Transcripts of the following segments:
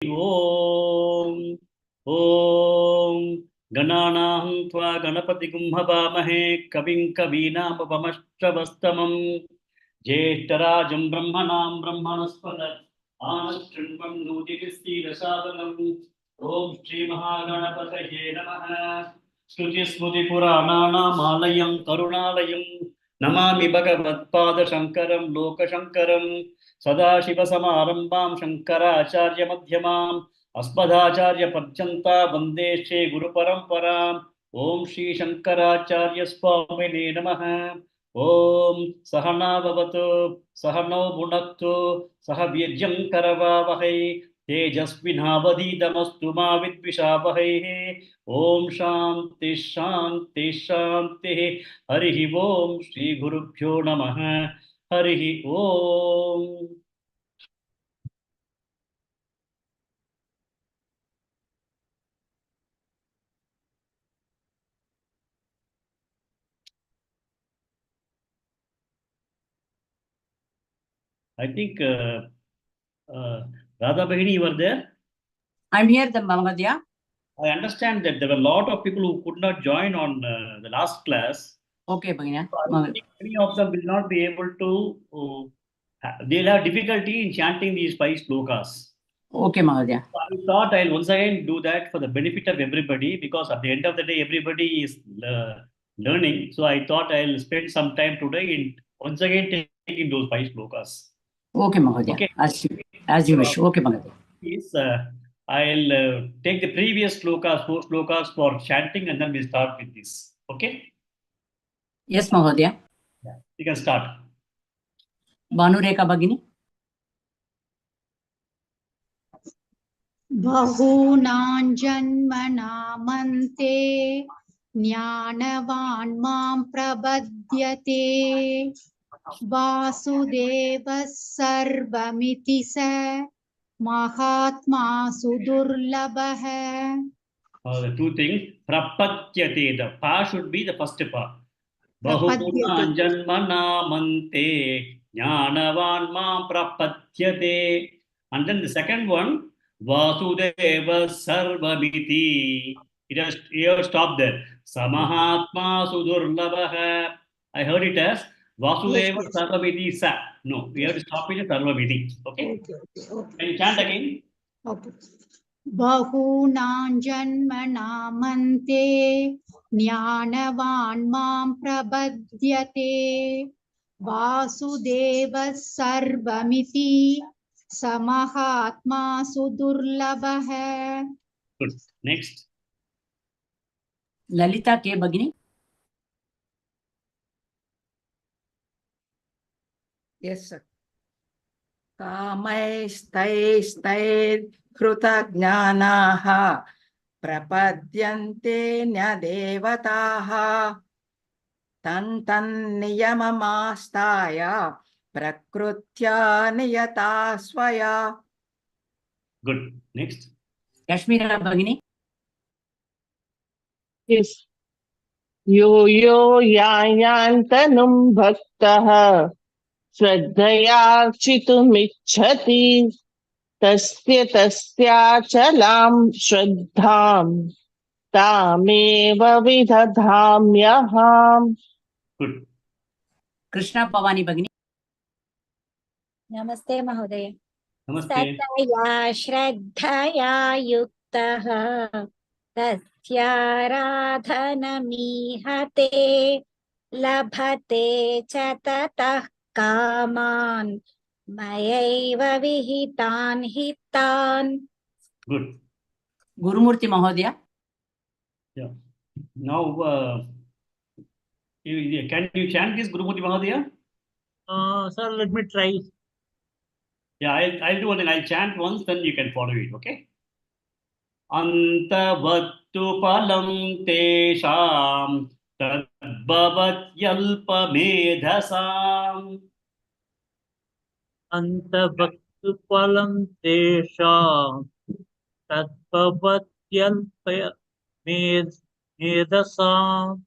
Om Om Gananaham Tva Ganapatigum Havamahe Kavim Kavinamapamashravastamam Jeshtarajam Brahmanam Brahmanaspada Anashrinvam Nudivistirasadanam Om Shri Mahaganapataye Namaha Shruti Smruti Purananam Alayam Karunalayam Namami Bhagavad Shankaram Loka Shankaram Sadashivasamarambam Shankaracharya Madhyamam Asmadacharya Parjanta Vande Shri Guru Paramparam Om Shri Shankaracharya Swamine Namaha Om Sahana Bhavatu Sahano Bhunaktu Sahavirjam Karavavahai Tejasvinavadidamastu ma Vidvishavahai Om Shanti Shanti Shanti Harihi Om Shri Gurubhyo Namaha Harihi Om. I think Radha Bahini, you were there? I'm here, the Mamadya. I understand that there were a lot of people who could not join on the last class. Okay, Bhagina. So I think many of them will not be able to, they'll have difficulty in chanting these 5 slokas. Okay, Mamadya. So I thought I'll once again do that for the benefit of everybody, because at the end of the day, everybody is learning. So I thought I'll spend some time today in once again taking those 5 slokas. Okay, Mahodaya. Okay. As you wish. Okay, Mahodaya. Please, I'll take the previous slokas, 4 slokas for chanting, and then we'll start with this. Okay? Yes, Mahodaya. Yeah. You can start. Bhanureka Bhagini. Bahunam janmanamante Jnanavan mam prabhadyate Vasudeva sarvamiti sa Mahatma sudurlabha. The 2 things. Prapatyate. The pa should be the first pa. Bahuna janmanamante Jnanavan mam prapatyate. And then the second one, Vasudeva sarvamiti. You have to stop there. Samahatma sudurlabha. I heard it as Vasudeva sarvamiti sa. No, we have to stop it at sarvamiti. Okay? Okay. Can you chant again? Okay. Bahunam janmanamante Jnanavan mam prabhadyate Vasudeva sarvamiti Samahatma sudurlabha. Good. Next. Lalita K. Bhagini. Yes, sir. Kamaistair krutajnanaha prapadyante nyadevataha tantan niyamamastaya prakrutya niyata swaya. Good. Next. Kashmira Bhagini. Yes. Yo yo yantanum bhaktaha Shraddhaya chitumichhati tasya tasyachalam shraddham tameva vidadhamyaham. Good. Krishna Pavani Bhagini. Namaste Mahodaya. Namaste. Satya Shraddhaya Yuktaha Tasyaradhanamihate Labhate Chatatah Kaman Mayaiva Vihitan Hitan. Good. Gurumurti Mahodaya. Yeah. Now, can you chant this, Gurumurti Mahadaya? Sir, let me try. Yeah, I'll do one thing. I'll chant once, then you can follow it, okay? Antavattu palam tesham tadbhavat yalpa medhasam. Antavattu palam tesham tadbhavat yalpa medhasam.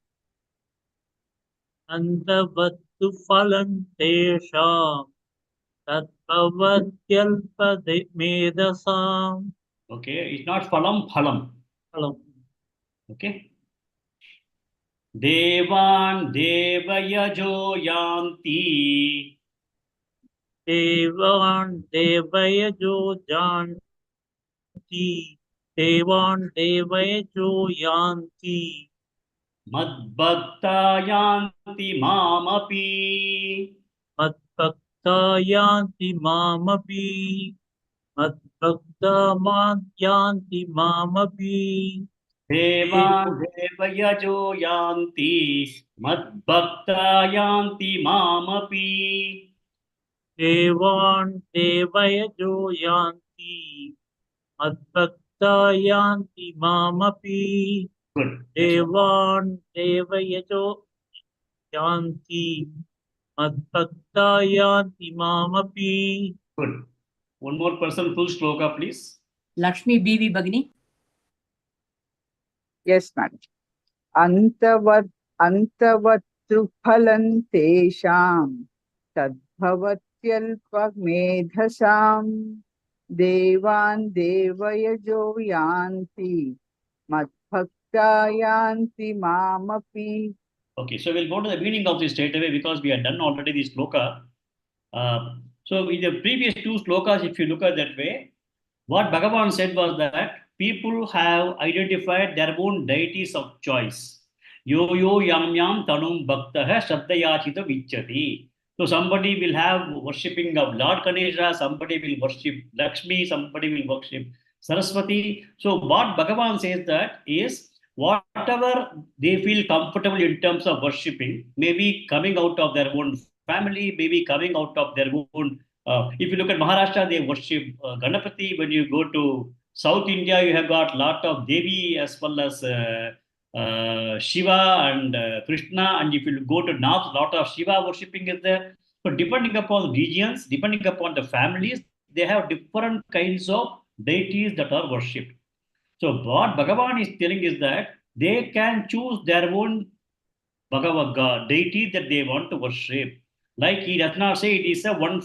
Antavattu palam tesham tadbhavat yalpa medhasam. Okay, it's not phalam, phalam. Phalam. Okay. Devan devayajo yanti. Devan devayajo janti. Devan devayajo yanti. Madbhakta yanti mamapi. Madbhakta yanti mamapi. Madbhakta yanti mamapi. Devan devayajo yanti. Madbhakta yanti mamapi. Devan devayajo yanti. Madbhakta yanti mamapi. Good. Devan devayajo yanti. Madbhakta yanti mamapi. Good. One more person, full shloka, please. Lakshmi BV Bagini. Yes, madam. Antavattu phalam tesham tadbhavatyalpamedhasam devan devayajo yanti madbhakta yanti mamapi. Okay, so we'll go to the meaning of this straight away because we have done already this shloka. So in the previous two shlokas, if you look at that way, what Bhagavan said was that people have identified their own deities of choice. Yo yo yam yam tanum bhaktaha shraddhayachita vichyati. So somebody will have worshipping of Lord Ganesha, somebody will worship Lakshmi, somebody will worship Saraswati. So what Bhagavan says that is whatever they feel comfortable in terms of worshipping, maybe coming out of their own family, maybe coming out of their own. If you look at Maharashtra, they worship Ganapati. When you go to South India, you have got lot of Devi as well as Shiva and Krishna. And if you go to North, lot of Shiva worshipping is there. So depending upon regions, depending upon the families, they have different kinds of deities that are worshipped. So what Bhagavan is telling is that they can choose their own Bhagavad God, deity that they want to worship. Like he does not say it is a one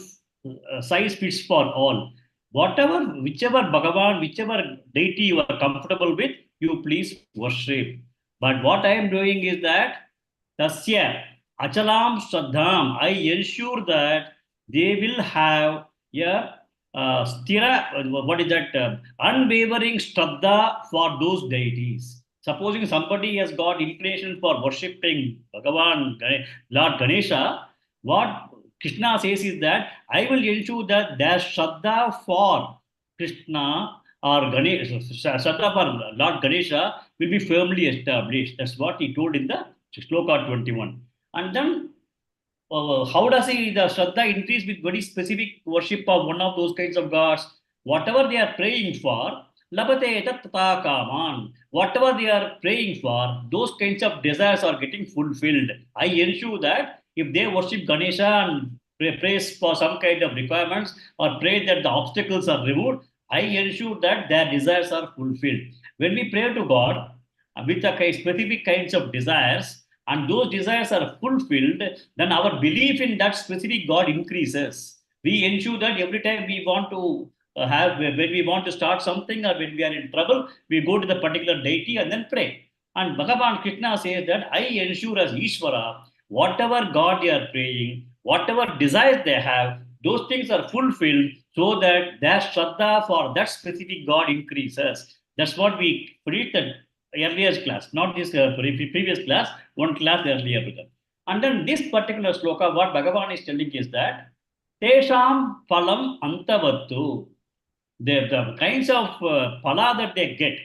size fits for all. Whatever, whichever Bhagavan, whichever deity you are comfortable with, you please worship. But what I am doing is that Tasya Achalam Shraddham, I ensure that they will have a stira, what is that? Unwavering Shraddha for those deities. Supposing somebody has got inclination for worshipping Bhagavan, Lord Ganesha, what Krishna says is that I will ensure that their Shraddha for Krishna or Ganesha, Shraddha for Lord Ganesha will be firmly established. That's what he told in the Shloka 21. And then how does the Shraddha increase with very specific worship of one of those kinds of gods? Whatever they are praying for, labate tattva kaman. Whatever they are praying for, those kinds of desires are getting fulfilled. I ensure that if they worship Ganesha and prays for some kind of requirements or pray that the obstacles are removed, I ensure that their desires are fulfilled. When we pray to God with a specific kinds of desires, and those desires are fulfilled, then our belief in that specific God increases. We ensure that every time we want to when we want to start something or when we are in trouble, we go to the particular deity and then pray. And Bhagavan Krishna says that I ensure as Ishvara, whatever God they are praying, whatever desires they have, those things are fulfilled so that their Shraddha for that specific God increases. That's what we preach the earlier class, not this previous class, one class earlier with them. And then this particular sloka, what Bhagavan is telling is that Tesham phalam antavattu. The kinds of phala that they get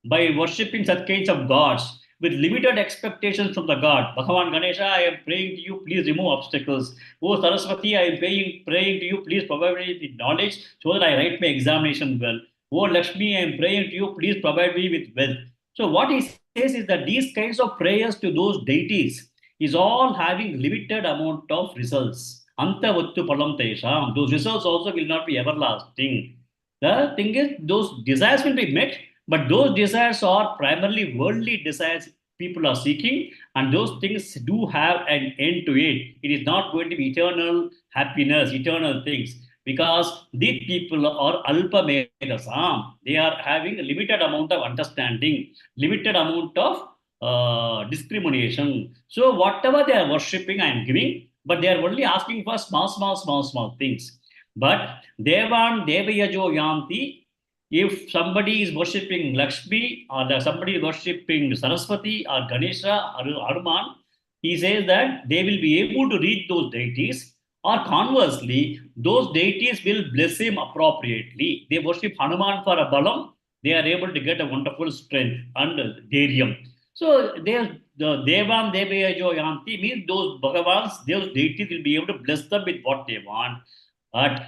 by worshipping such kinds of gods with limited expectations from the God. Bhagavan Ganesha, I am praying to you, please remove obstacles. Oh Saraswati, I am praying to you, please provide me with knowledge so that I write my examination well. Oh Lakshmi, I am praying to you, please provide me with wealth. So what he says is that these kinds of prayers to those deities is all having limited amount of results. Antavattu palam tesham. Those results also will not be everlasting. The thing is, those desires will be met, but those desires are primarily worldly desires people are seeking, and those things do have an end to it. It is not going to be eternal happiness, eternal things. because these people are alpa medasam. They are having a limited amount of understanding, limited amount of discrimination. So whatever they are worshipping, I am giving, but they are only asking for small things. But Devan Devayajo Yanti, if somebody is worshipping Lakshmi or somebody is worshipping Saraswati or Ganesha or Hanuman, he says that they will be able to reach those deities, or conversely, those deities will bless him appropriately. They worship Hanuman for a balam, they are able to get a wonderful strength and dairyam. So the Devan Devayajo Yanti means those Bhagavans, those deities will be able to bless them with what they want. But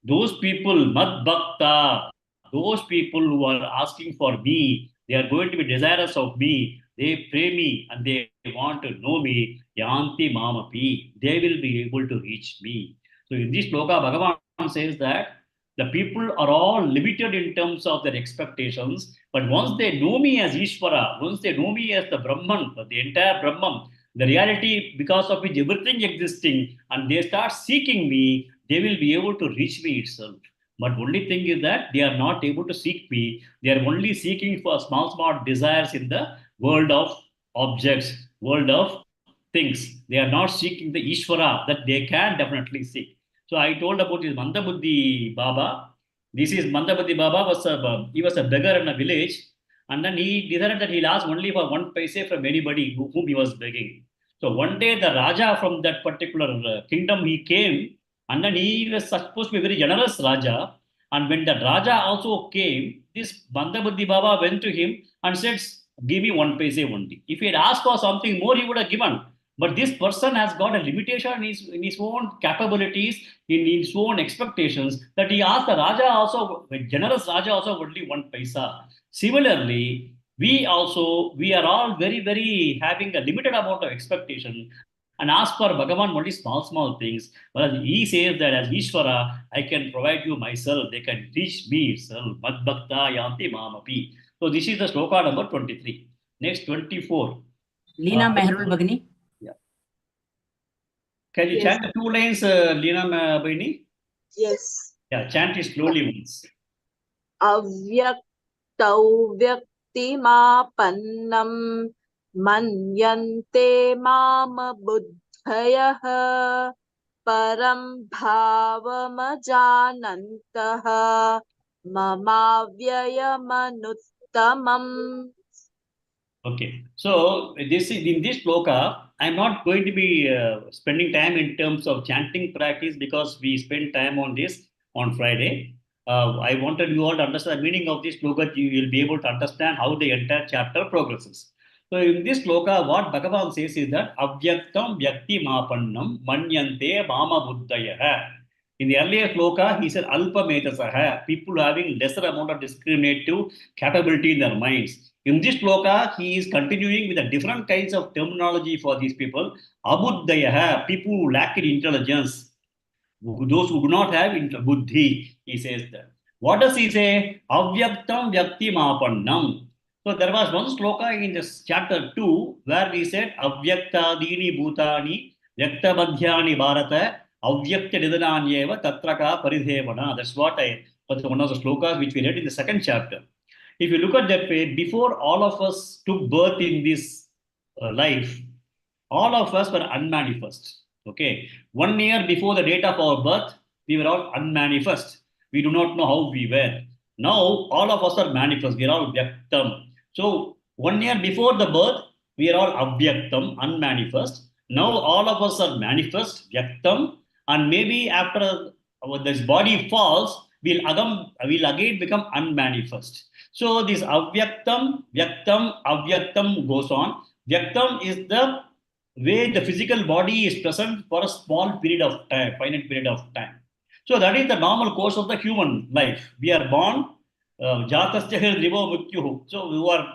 those people, Mad Bhakta, those people who are asking for me, they are going to be desirous of me, they pray me and they want to know me, Yanti Mamapi, they will be able to reach me. So in this Shloka, Bhagavan says that the people are all limited in terms of their expectations, but once they know me as Ishvara, once they know me as the Brahman, the entire Brahman, the reality because of which everything existing, and they start seeking me, they will be able to reach me itself. But only thing is that they are not able to seek me. They are only seeking for small desires in the world of objects, world of things. They are not seeking the Ishvara that they can definitely seek. So I told about this Mandabuddhi Baba. This is Mandabuddhi Baba he was a beggar in a village, and then he decided that he'll ask only for 1 paise from anybody whom he was begging. So one day the Raja from that particular kingdom he came, and then he was supposed to be a very generous Raja. And when the Raja also came, this Mandabuddhi Baba went to him and said, give me 1 paise only. If he had asked for something more, he would have given. But this person has got a limitation in his own capabilities, in his own expectations, that he asked the Raja also, a generous Raja also, only 1 paisa. Similarly, we are all very having a limited amount of expectation and ask for Bhagavan only small things. Whereas he says that as Ishvara, I can provide you myself, they can reach me itself. Mad Bhakta Yanti Mamapi. So this is the Shloka number 23. Next 24. Leena Mehrul Bhagini. Yeah. Can you chant the 2 lines, Leena Bhagini? Yes. Yeah, chant it slowly once. Avyaktau vyaktimapannam manyante mama buddhayah param bhavamajanantah mamavyayamanutamam. Okay, so this is in this shloka. I'm not going to be spending time in terms of chanting practice because we spent time on this on Friday. I wanted you all to understand the meaning of this shloka. You will be able to understand how the entire chapter progresses. So in this shloka, what Bhagavan says is that Avyaktam Vyakti Mapannam Manyante Mama Buddhaya. In the earlier shloka, he said Alpa Metasaha, people having lesser amount of discriminative capability in their minds. In this shloka, he is continuing with the different kinds of terminology for these people. Abuddhaya, people who lack in intelligence, those who do not have buddhi, he says that. What does he say? Avyaktam Vyakti Mapannam. So there was one shloka in this chapter 2 where we said Avyaktadini Bhutani Vyakta Madhyani Bharata Avyakta Nidananyeva Tatraka Paridhevana. That's what one of the shlokas which we read in the second chapter. If you look at that way, before all of us took birth in this life, all of us were unmanifest. Okay, 1 year before the date of our birth, we were all unmanifest. We do not know how we were. Now, all of us are manifest. We are all vyaktam. So, 1 year before the birth, we are all avyaktam, unmanifest. Now, all of us are manifest, vyaktam, and maybe after this body falls, we'll again become unmanifest. So, this avyaktam, vyaktam, avyaktam goes on. Vyaktam is the way the physical body is present for a small period of time, finite period of time. So that is the normal course of the human life. We are born, jatasya drivo mrityuh. So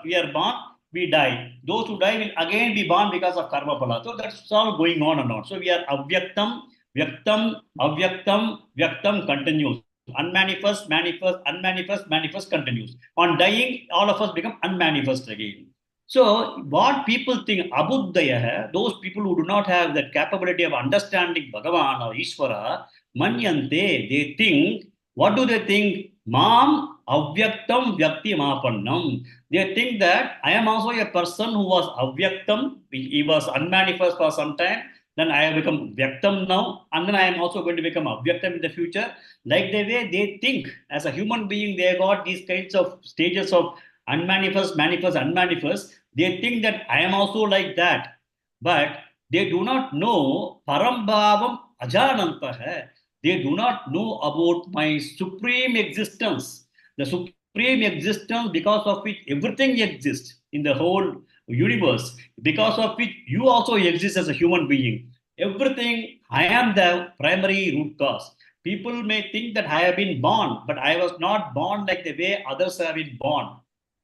we are born, we die. Those who die will again be born because of karma phala. So that's all going on and on. So we are avyaktam, vyaktam, avyaktam, vyaktam continues. Unmanifest, manifest, unmanifest, manifest continues. On dying, all of us become unmanifest again. So what people think, abuddhaya, those people who do not have that capability of understanding Bhagavan or Ishvara, Manyante, they think, what do they think? Mam avyaktam vyaktimapannam. They think that I am also a person who was avyaktam, he was unmanifest for some time, then I have become vyaktam now, and then I am also going to become avyaktam in the future. Like the way they think as a human being, they got these kinds of stages of unmanifest, manifest, unmanifest. They think that I am also like that. But they do not know Parambhavam Ajanantah. They do not know about my supreme existence. The supreme existence because of which everything exists in the whole universe, because of which you also exist as a human being. Everything, I am the primary root cause. People may think that I have been born, but I was not born like the way others have been born.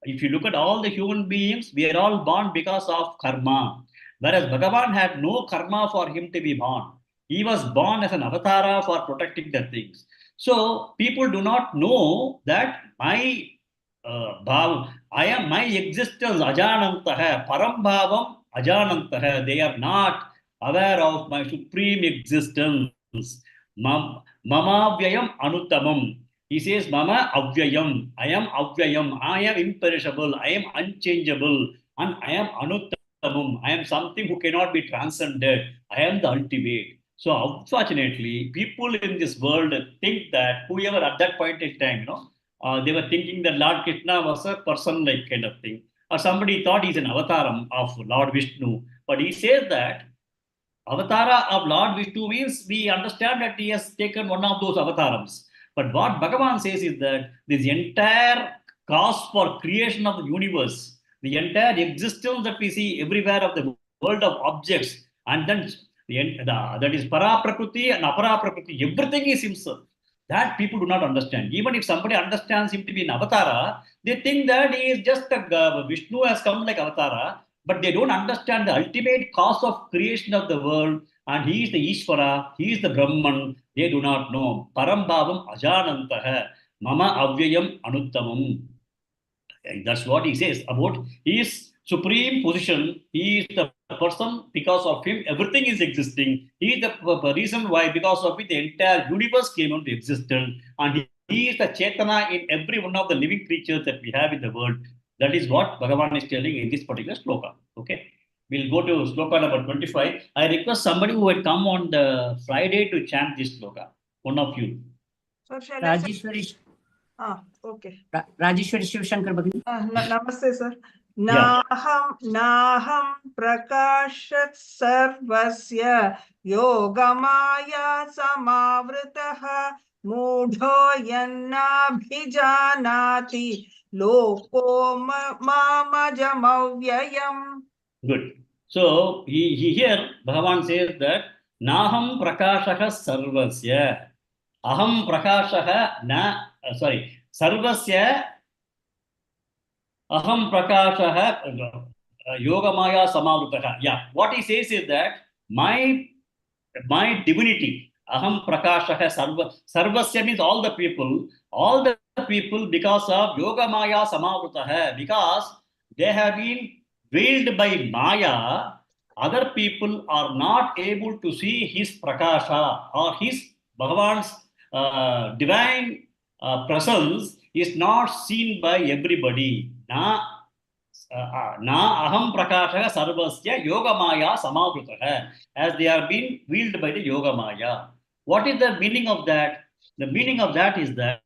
If you look at all the human beings, we are all born because of karma. Whereas Bhagavan had no karma for him to be born. He was born as an avatara for protecting the things. So people do not know that I am my existence ajanantah, parambhavam ajanantah. They are not aware of my supreme existence. Mama vyayam anuttamam. He says, Mama avyayam. I am avyayam. I am imperishable. I am unchangeable. And I am anuttamam. I am something who cannot be transcended. I am the ultimate. So unfortunately, people in this world think that whoever at that point in time, they were thinking that Lord Krishna was a person-like kind of thing. Or somebody thought he's an avatar of Lord Vishnu. But he says that Avatara of Lord Vishnu means we understand that he has taken one of those avatars. But what Bhagavan says is that this entire cause for creation of the universe, the entire existence that we see everywhere of the world of objects, and then that is para prakriti and apara prakriti, everything is himself. That people do not understand. Even if somebody understands him to be an avatara, they think that he is just a Vishnu has come like avatara, but they don't understand the ultimate cause of creation of the world, and he is the Ishvara, he is the Brahman. They do not know. Parambhavam ajanantah, mama avyayam anuttamam. That's what he says about his supreme position. He is the person, because of him, everything is existing. He is the reason why, because of it, the entire universe came into existence. And he is the Chetana in every one of the living creatures that we have in the world. That is what Bhagavan is telling in this particular sloka. Okay. We'll go to sloka number 25. I request somebody who had come on the Friday to chant this sloka. One of you. Sir, shall I say? Rajeshwari, Okay. Rajeshwari Shivshankar Bhagini. Namaste, sir. Yeah. Naham prakashat sarvasya yogamaya samavritah mudho yannabhijanati loko mamajamavyayam. Good. So here Bhagavan says that Naham Prakashaka Sarvasya. Aham Prakashaka Sarvasya Aham Prakashaka Yogamaya Samavrutaha. Yeah. What he says is that my divinity, Aham Prakashaka Sarvasya means all the people because of Yogamaya Samavrutaha, because they have been veiled by Maya. Other people are not able to see his Prakasha, or his Bhagavan's divine presence is not seen by everybody. Na aham prakashaka sarvasya yogamaya samavrutah, as they are being veiled by the yogamaya. What is the meaning of that? The meaning of that is that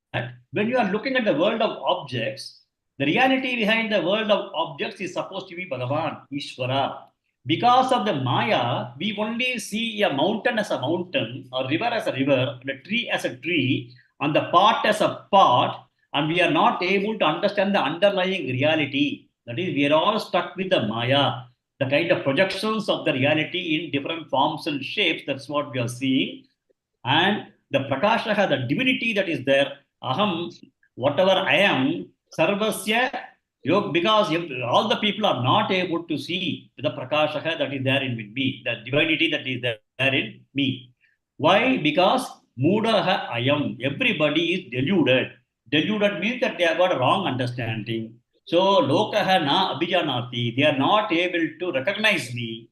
when you are looking at the world of objects, the reality behind the world of objects is supposed to be Bhagavan, Ishvara. Because of the Maya, we only see a mountain as a mountain, a river as a river, and a tree as a tree, and the pot as a pot, and we are not able to understand the underlying reality. That is, we are all stuck with the Maya, the kind of projections of the reality in different forms and shapes. That's what we are seeing. And the Prakasha, the divinity that is there, Aham, whatever I am, Sarvasya, because all the people are not able to see the Prakasha that is there in me, the divinity that is there in me. Why? Because Mudaha Ayam, everybody is deluded. Deluded means that they have got a wrong understanding. So Lokaha na abhijanati, they are not able to recognize me.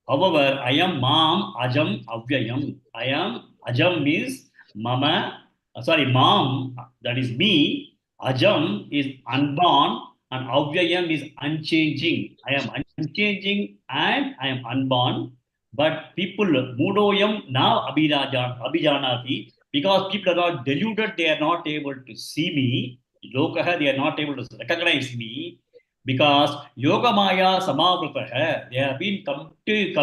However, I am Mam Ajam Avyayam. I am Ajam means mama, mom, that is me. Ajam is unborn and avyayam is unchanging. I am unchanging and I am unborn. But people, mudoyam now abhijanati, because people are not deluded, they are not able to see me. Lokaha, they are not able to recognize me because yoga maya samavritaha, they have been completely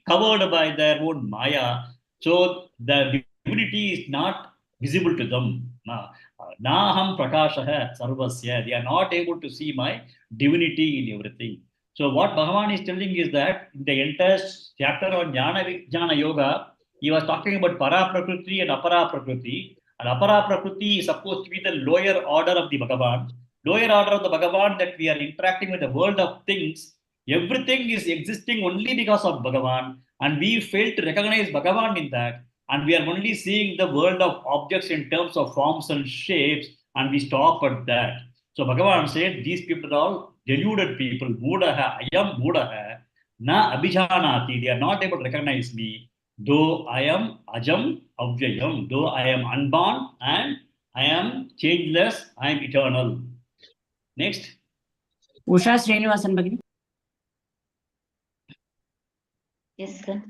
covered by their own maya. So the divinity is not visible to them. Naham prakashah sarvasya. They are not able to see my divinity in everything. So what Bhagavan is telling is that in the entire chapter on Jnana Vijnana Yoga, he was talking about para prakriti and apara prakriti. And apara prakriti is supposed to be the lower order of the Bhagavan. Lower order of the Bhagavan, that we are interacting with the world of things. Everything is existing only because of Bhagavan, and we fail to recognize Bhagavan in that. And we are only seeing the world of objects in terms of forms and shapes, and we stop at that. So Bhagavan said, these people are all deluded people. Mudaha, I am Mudaha, na abhijanati. They are not able to recognize me, though I am Ajam Avyayam, though I am unborn and I am changeless, I am eternal. Next. Usha Srinivasan Bhagini. Yes, sir.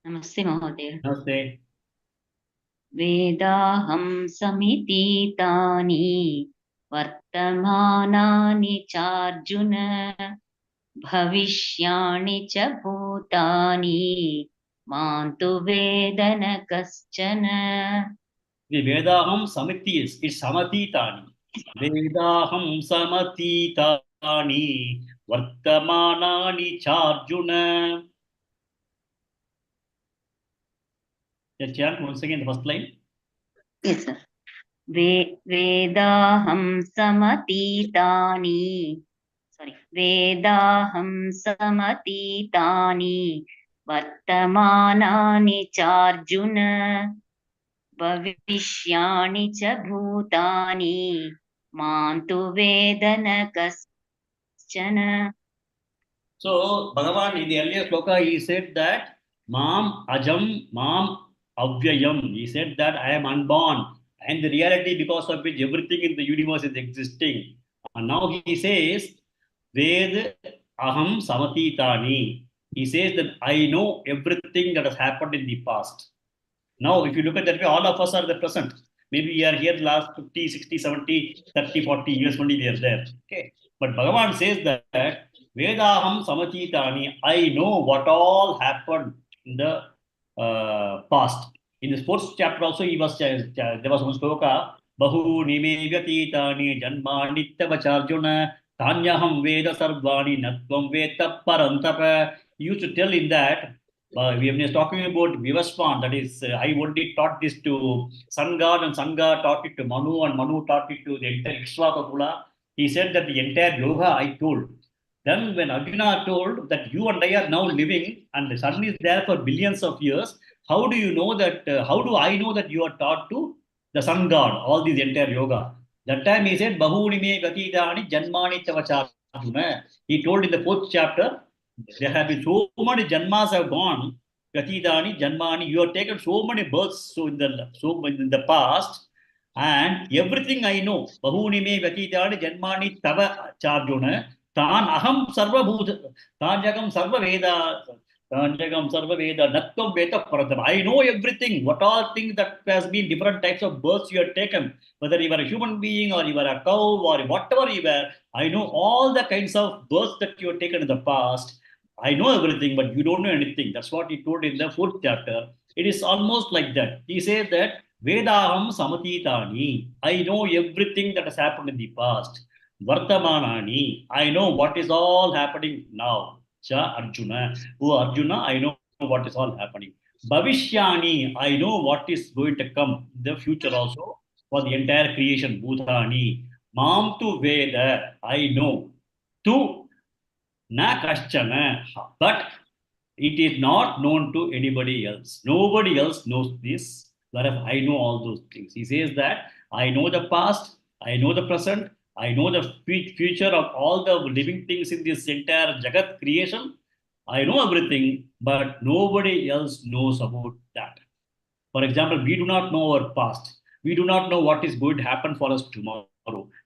Namaste, Mahodaya. Namaste. Vedaham samititani vartamanani charjuna bhavishyani cha bhutani mantu vedana kaschana. The Vedaham Samiti is Samatitani. Vedaham Samatitani Vartamanani Charjuna. Just chant once again the first line. Yes, sir. Vedaham samatitani. Sorry. Vedaham samatitani vartamanani charjuna bhavishyani cha bhutani mantu vedana kaschana. So Bhagavan in the earlier sloka he said that Mam Ajam Mam Avyayam. He said that I am unborn and the reality because of which everything in the universe is existing. And now he says Ved Aham Samatitani. He says that I know everything that has happened in the past. Now, if you look at that way, all of us are the present. Maybe we are here the last 50, 60, 70, 30, 40 years only we are there. Okay. But Bhagavan says that Vedaham Samatitani, I know what all happened in the past. In the fourth chapter also, there was one sloka, Bahu Nime Vyatitani Janmani Tavacharjuna Tanyaham Veda Sarvani Natvam Veta Parantapa. He used to tell in that we are talking about Vivaswan, that is, I only taught this to Sun God, and Sun God taught it to Manu, and Manu taught it to the entire Ikshvakakula. He said that the entire yoga I told. Then when Arjuna told that you and I are now living, and the sun is there for billions of years, how do you know that, how do I know that you are taught to the Sun God, all these entire yoga? That time he said, Bahuni me gatidani janmani tavacharjuna. He told in the fourth chapter, there have been so many janmas have gone. Gatidani, Janmani, you have taken so many births in the past, and everything I know. Bahuni me Gatidani, Janmani, Tava Charjuna, Tan Aham Sarva Bhuta, Tanjagam Sarva Veda, Tanjagam Sarva Veda, Nattam Veda Pratam. I know everything. What all things that has been different types of births you have taken, whether you are a human being or you are a cow or whatever you were, I know all the kinds of births that you have taken in the past. I know everything, but you don't know anything. That's what he told in the fourth chapter. It is almost like that. He said that Vedaham Samatitani. I know everything that has happened in the past. Vartamanani. I know what is all happening now. Cha Arjuna. Oh Arjuna, I know what is all happening. Bhavishyani. I know what is going to come in the future also for the entire creation. Bhutani. Mam tu Veda. I know. Tu Na kaschana, but it is not known to anybody else. Nobody else knows this, whereas I know all those things. He says that I know the past, I know the present, I know the future of all the living things in this entire Jagat creation. I know everything, but nobody else knows about that. For example, we do not know our past. We do not know what is going to happen for us tomorrow.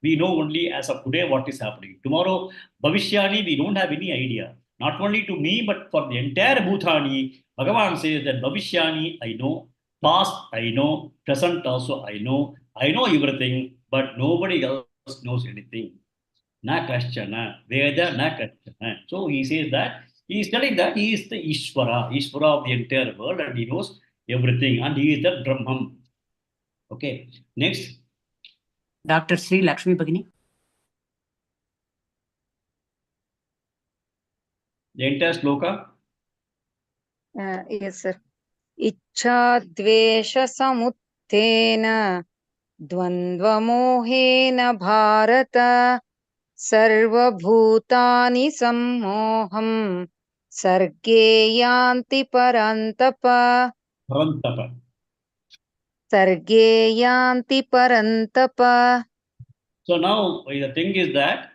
We know only as of today what is happening. Tomorrow, Bhavishyani, we don't have any idea. Not only to me, but for the entire Bhutani, Bhagavan says that Bhavishyani, I know, past, I know, present also, I know everything, but nobody else knows anything. Na kashchana, Veda na kashchana. So he says that, he is telling that he is the Ishvara of the entire world, and he knows everything, and he is the Brahman. Okay, next. Dr. Sri Lakshmi Bhagini. The entire sloka. Yes, sir. इच्छाद्वेषसमुत्थेन द्वन्द्वमोहेन Bharat सर्वभूतानि सम्मोहं सर्गे यान्ति परन्तप सर्गे यान्ति परन्तप. So now the thing is that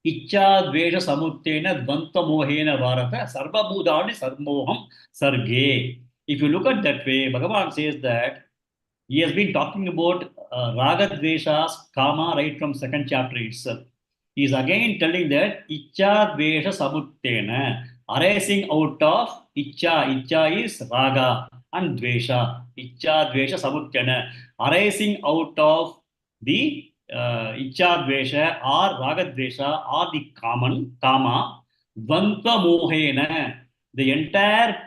Ichcha Dvesha Samuttena Dvanta Mohena Bharata Sarva Bhudani Sarmoham Sarge. If you look at that way, Bhagavan says that he has been talking about Raga Dveshas, Kama right from second chapter itself. He is again telling that Ichcha Dvesha Samuttena, arising out of Ichcha. Ichcha is Raga and Dvesha. Ichcha Dvesha Samuttena, arising out of the Ichcha Dvesha or Raga Dvesha or the Kama, Dvanta Mohena, the entire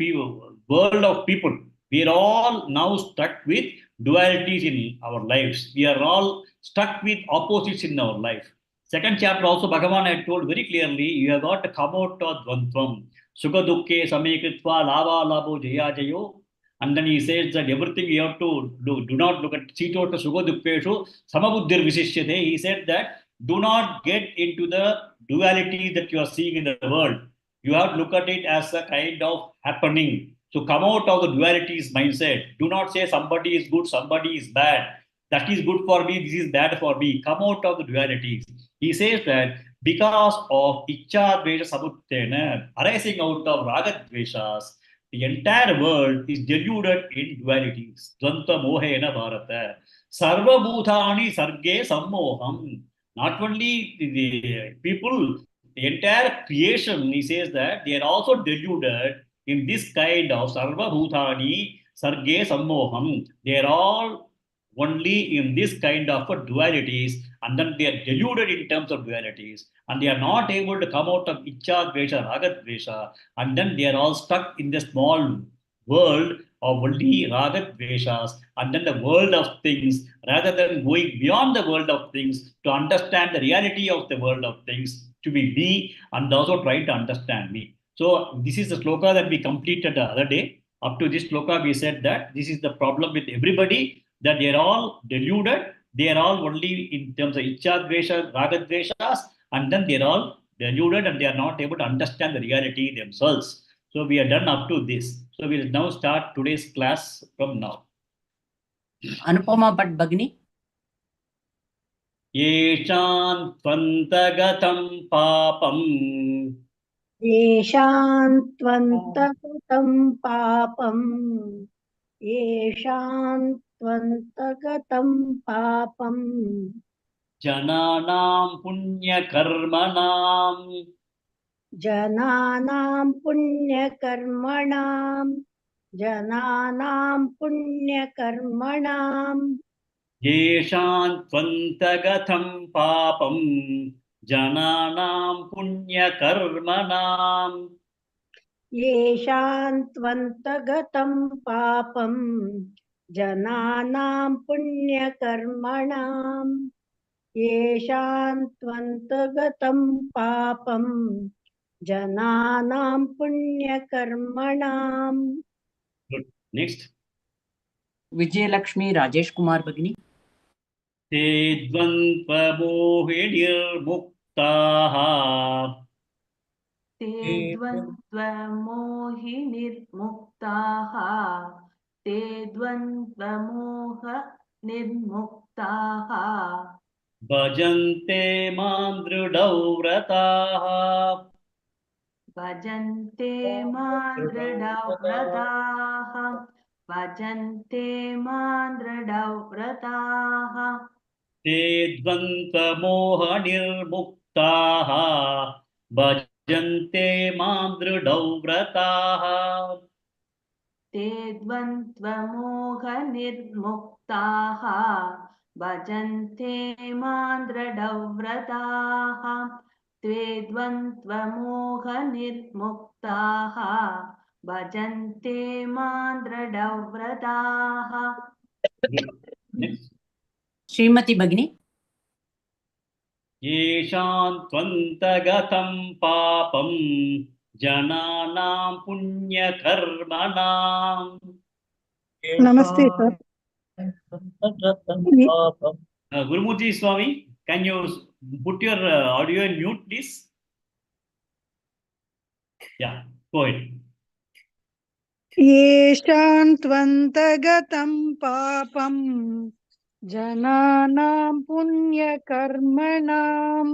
world of people. We are all now stuck with dualities in our lives. We are all stuck with opposites in our life. Second chapter also, Bhagavan had told very clearly, you have got to come out of Dvantvam. Sukha dukkhe samekritva lava labo jaya jayo. And then he says that everything you have to do. Do not look at Sito to Sukha dukkeshu samabuddhir visishyate. He said that do not get into the duality that you are seeing in the world. You have to look at it as a kind of happening. So come out of the dualities mindset. Do not say somebody is good, somebody is bad. That is good for me, this is bad for me. Come out of the dualities. He says that because of Ichcha Dvesha Samuttena, arising out of Raga Dveshas, the entire world is deluded in dualities. Dvanta Mohena Bharata. Sarva Bhutani Sarge Sammoham. Not only the people, the entire creation, he says that they are also deluded in this kind of Sarva Bhutani Sarge Sammoham. They are all only in this kind of dualities, and then they are deluded in terms of dualities, and they are not able to come out of Ichcha Dvesha, Raga Dvesha, and then they are all stuck in the small world of only Raga Dveshas, and then the world of things, rather than going beyond the world of things to understand the reality of the world of things, to be me, and also trying to understand me. So this is the sloka that we completed the other day. Up to this sloka, we said that this is the problem with everybody, that they are all deluded. They are all only in terms of Ichcha Dvesha, Raga Dveshas, and then they are all deluded and they are not able to understand the reality themselves. So we are done up to this. So we will now start today's class from now. Anupama Bhatt Bhagini. Yeshan Tvantagatam Papam. येषां त्वन्तगतं पापम् येषां त्वन्तगतं पापम् Jananam Punyakarmanam. जनानां पुण्यकर्मणां Yeshan Tvantagatam Papam. Jananam Punyakarmanam. येषां त्वन्तगतं पापम् जनानां पुण्यकर्मणां येषां त्वन्तगतं पापम् जनानां पुण्यकर्मणाम्. Good. Next. Vijay Lakshmi Rajesh Kumar Bhagini. Te dvantvamohinir muktaha. ते द्वन्द्वमोहिनिर्मुक्ताः ते द्वन्द्वमोहनिर्मुक्ताः Bhajante mandrudau vrataha. भजन्ते मां दृढव्रताः भजन्ते मां दृढव्रताः ते द्वन्द्वमोहनिर्मुक्ताः भजन्ते मां दृढव्रताः ते द्वन्द्वमोहनिर्मुक्ताः भजन्ते मां दृढव्रताः ते द्वन्द्वमोहनिर्मुक्ताः भजन्ते मां दृढव्रताः Next. श्रीमती भगिनी येषां त्वन्तगतं पापं जनानां पुण्यकर्मणाम् नमस्ते sir Gurumurti Swami, can you put your audio in mute, please? Yeah, go ahead. येषां त्वन्तगतं पापं जनानां पुण्यकर्मणां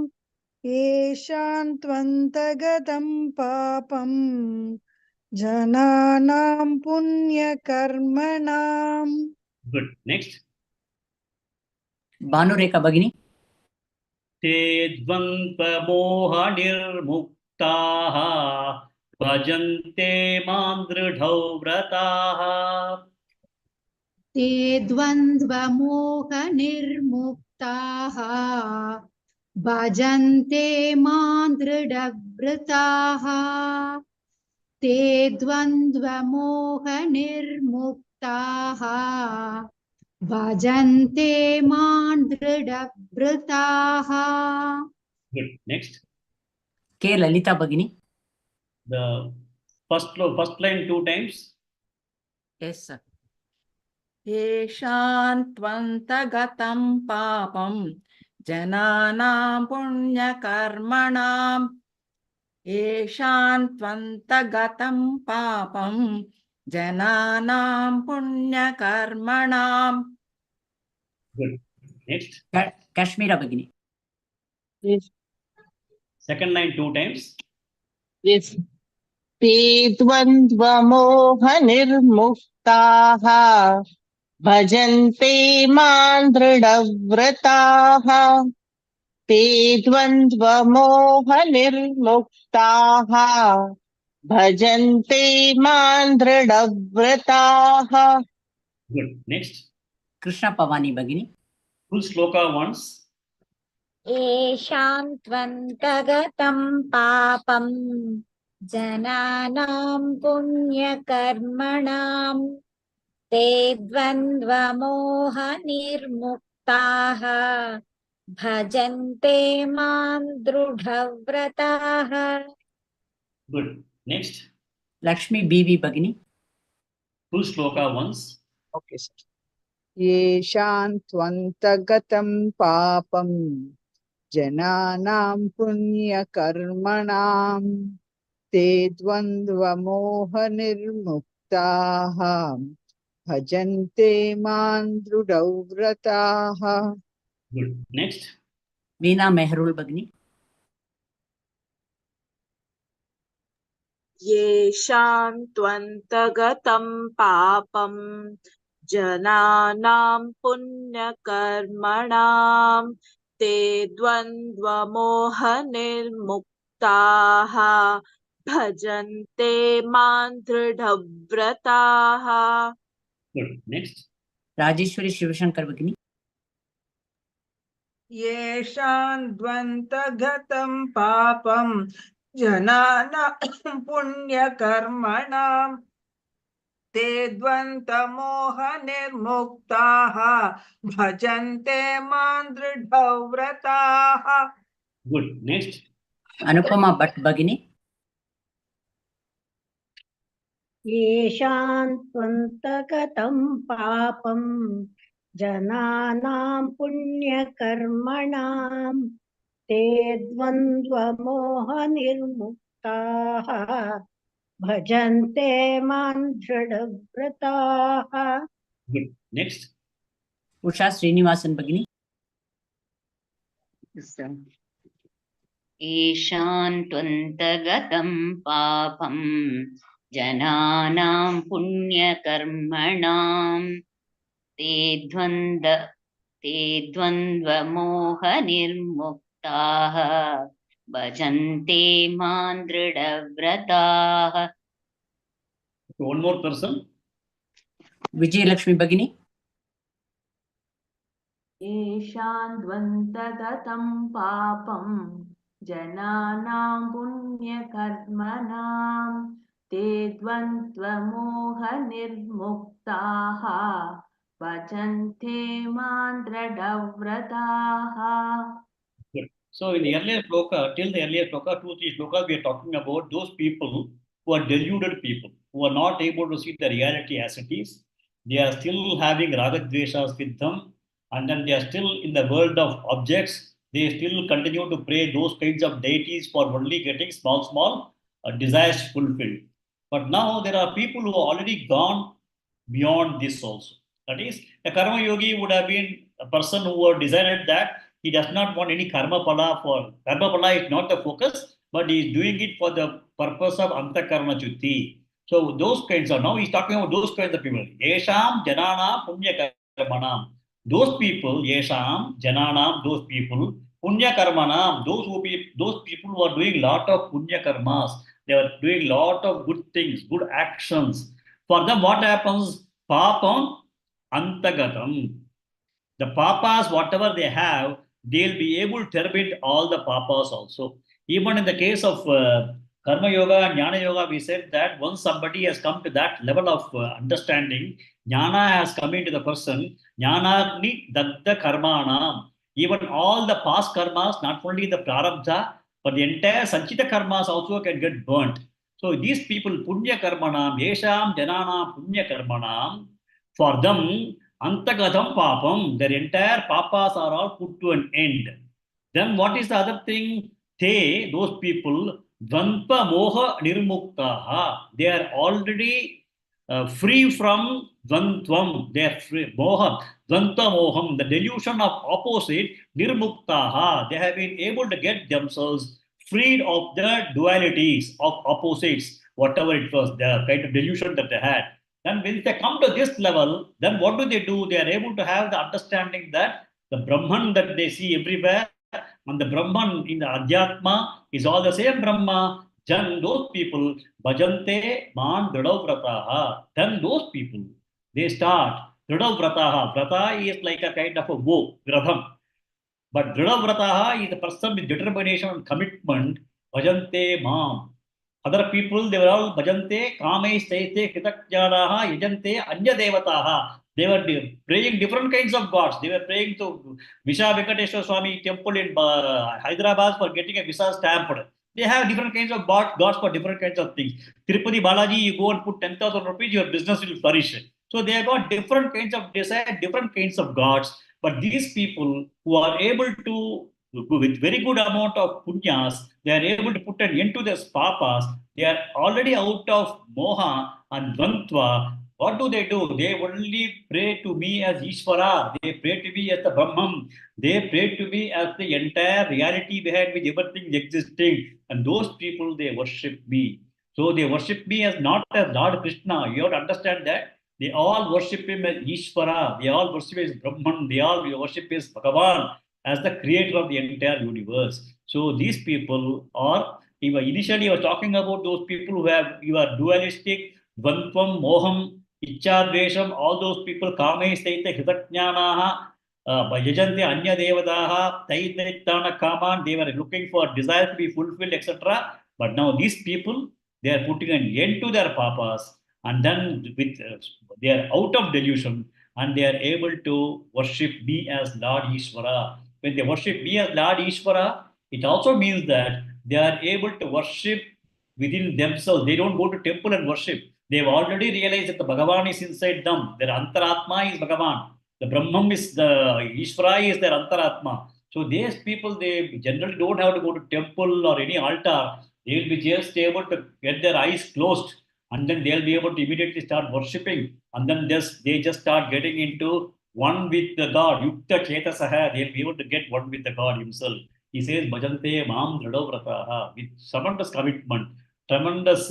येषां त्वन्तगतं पापं जनानां पुण्यकर्मणां Good. Next. भानुरेखा भगिनी ते द्वन्द्वमोहनिर्मुक्ताः भजन्ते मां दृढव्रताः ते द्वन्द्वमोहनिर्मुक्ताः भजन्ते मां दृढव्रताः ते द्वन्द्वमोहनिर्मुक्ताः भजन्ते मां दृढव्रताः Good. Next. के ललिता भगिनी The first line 2 times. Yes, sir. येषां त्वन्तगतं पापं जनानां पुण्यकर्मणां येषां त्वन्तगतं पापं जनानां पुण्यकर्मणां Good. Next. काश्मीरा भगिनी Yes. Second line 2 times. Yes. ते द्वन्द्वमोहनिर्मुक्ताः भजन्ते मां दृढव्रताः ते द्वन्द्वमोहनिर्मुक्ताः भजन्ते मां दृढव्रताः Good. Next. कृष्णा पवानी भगिनी Full shloka once. येषां त्वन्तगतं पापं जनानां पुण्यकर्मणां ते द्वन्द्वमोहनिर्मुक्ताः भजन्ते मां दृढव्रताः Good. Next. लक्ष्मी बीवी भगिनी Full shloka once. Okay sir येषां त्वन्तगतं पापं जनानां पुण्यकर्मणां ते द्वन्द्वमोहनिर्मुक्ताः भजन्ते मां दृढव्रताः Good. Next. वीणा मेहरुल भगिनी येषां त्वन्तगतं पापं जनानां पुण्यकर्मणां ते द्वन्द्वमोहनिर्मुक्ताः भजन्ते मां दृढव्रताः Good. Next. राजेश्वरी शिवशंकर भगिनी येषां द्वन्द्वगतं पापं जनानां पुण्यकर्मणां ते द्वन्द्वमोहनिर्मुक्ताः भजन्ते मां दृढव्रताः Good. Next. अनुपमा भट्ट भगिनी येषां त्वन्तगतं पापं जनानां पुण्यकर्मणां ते द्वन्द्वमोहनिर्मुक्ताः भजन्ते मां दृढव्रताः Good. Next. उषा श्रीनिवासन भगिनी येषां त्वन्तगतं पापं जनानां पुण्यकर्मणां ते द्वन्द्वमोहनिर्मुक्ताः भजन्ते मां दृढव्रताः. One more person. Vijayalakshmi Bhagini. येषां द्वन्द्वगतं पापं जनानां पुण्यकर्मणां ते द्वन्द्वमोहनिर्मुक्ताः भजन्ते मां दृढव्रताः. Good. So in the earlier shloka, till the earlier shloka, 2, 3 shlokas, we are talking about those people who are deluded people, who are not able to see the reality as it is. They are still having ragadveshas with them, and then they are still in the world of objects. They still continue to pray those kinds of deities for only getting small desires fulfilled. But now there are people who are already gone beyond this also. That is, a karma yogi would have been a person who had decided that he does not want any karma pala for karma pala is not the focus, but he is doing it for the purpose of antakarma chutti. So those kinds of now he's talking about those kinds of people. Yesham janana punya karmanam. Those people, yesham jananam, those people, punya karmanam, those people who are doing lot of punya karmas, they are doing lot of good things, good actions. For them, what happens? Papam antagatam. The papas, whatever they have, they'll be able to terminate all the papas also. Even in the case of Karma Yoga and Jnana Yoga, we said that once somebody has come to that level of understanding, Jnana has come into the person, Jnana ni datta karmanam. Even all the past karmas, not only the prarabdha, but the entire sanchita karmas also can get burnt. So these people, punya karmanam, yesham janana punya karmanam, for them, antagatam papam, their entire papas are all put to an end. Then what is the other thing? They, those people, dvandva moha nirmuktaha, they are already free from dvandvam, they are free, moha, dvandva moham, the delusion of opposite, nirmuktaha, they have been able to get themselves freed of the dualities of opposites, whatever it was, the kind of delusion that they had. Then when they come to this level, then what do? They are able to have the understanding that the Brahman that they see everywhere and the Brahman in the Adhyatma is all the same Brahma. Then those people, bhajante man vrataha. Then those people, they start vrataha. Vrata is like a kind of a woe, vradham. But vrataha is the person with determination and commitment. Bhajante mam. Other people, they were all bhajante, kame, staite, kritakjanaha, yajante, anya devataha. They were praying different kinds of gods. They were praying to Visha Venkateshwar Swami temple in Hyderabad for getting a visa stamped. They have different kinds of gods for different kinds of things. Tirupati Balaji, you go and put 10,000 rupees, your business will flourish. So they have got different kinds of desire, different kinds of gods. But these people who are able to, with very good amount of punyas, they are able to put an end to their papas. They are already out of moha and dvantva. What do? They only pray to me as Ishvara. They pray to me as the Brahman. They pray to me as the entire reality behind which everything is existing. And those people, they worship me. So they worship me as not as Lord Krishna. You have to understand that. They all worship him as Ishvara. They all worship him as Brahman. They all worship him as Bhagavan, as the creator of the entire universe. So these people are, initially I was talking about those people who have, you are dualistic, Dvantvam, Moham, Ichadvesham, all those people, Kame, Staita, Hritakjnanaha, Bhajajanti, Anya Devadaha, Taitana Kaman, they were looking for desire to be fulfilled, etc. But now these people, they are putting an end to their papas, and then with they are out of delusion, and they are able to worship me as Lord Ishvara. When they worship me as Lord Ishvara, it also means that they are able to worship within themselves. They don't go to temple and worship. They've already realized that the Bhagavan is inside them. Their Antaratma is Bhagavan. The Brahman is the Ishvara is their Antaratma. So these people, they generally don't have to go to temple or any altar. They will be just able to get their eyes closed, and then they'll be able to immediately start worshipping, and then they just start getting into one with the God. Yukta Chetasaha, they'll be able to get one with the God himself. He says, Bhajante Mam Vrataha, with tremendous commitment, tremendous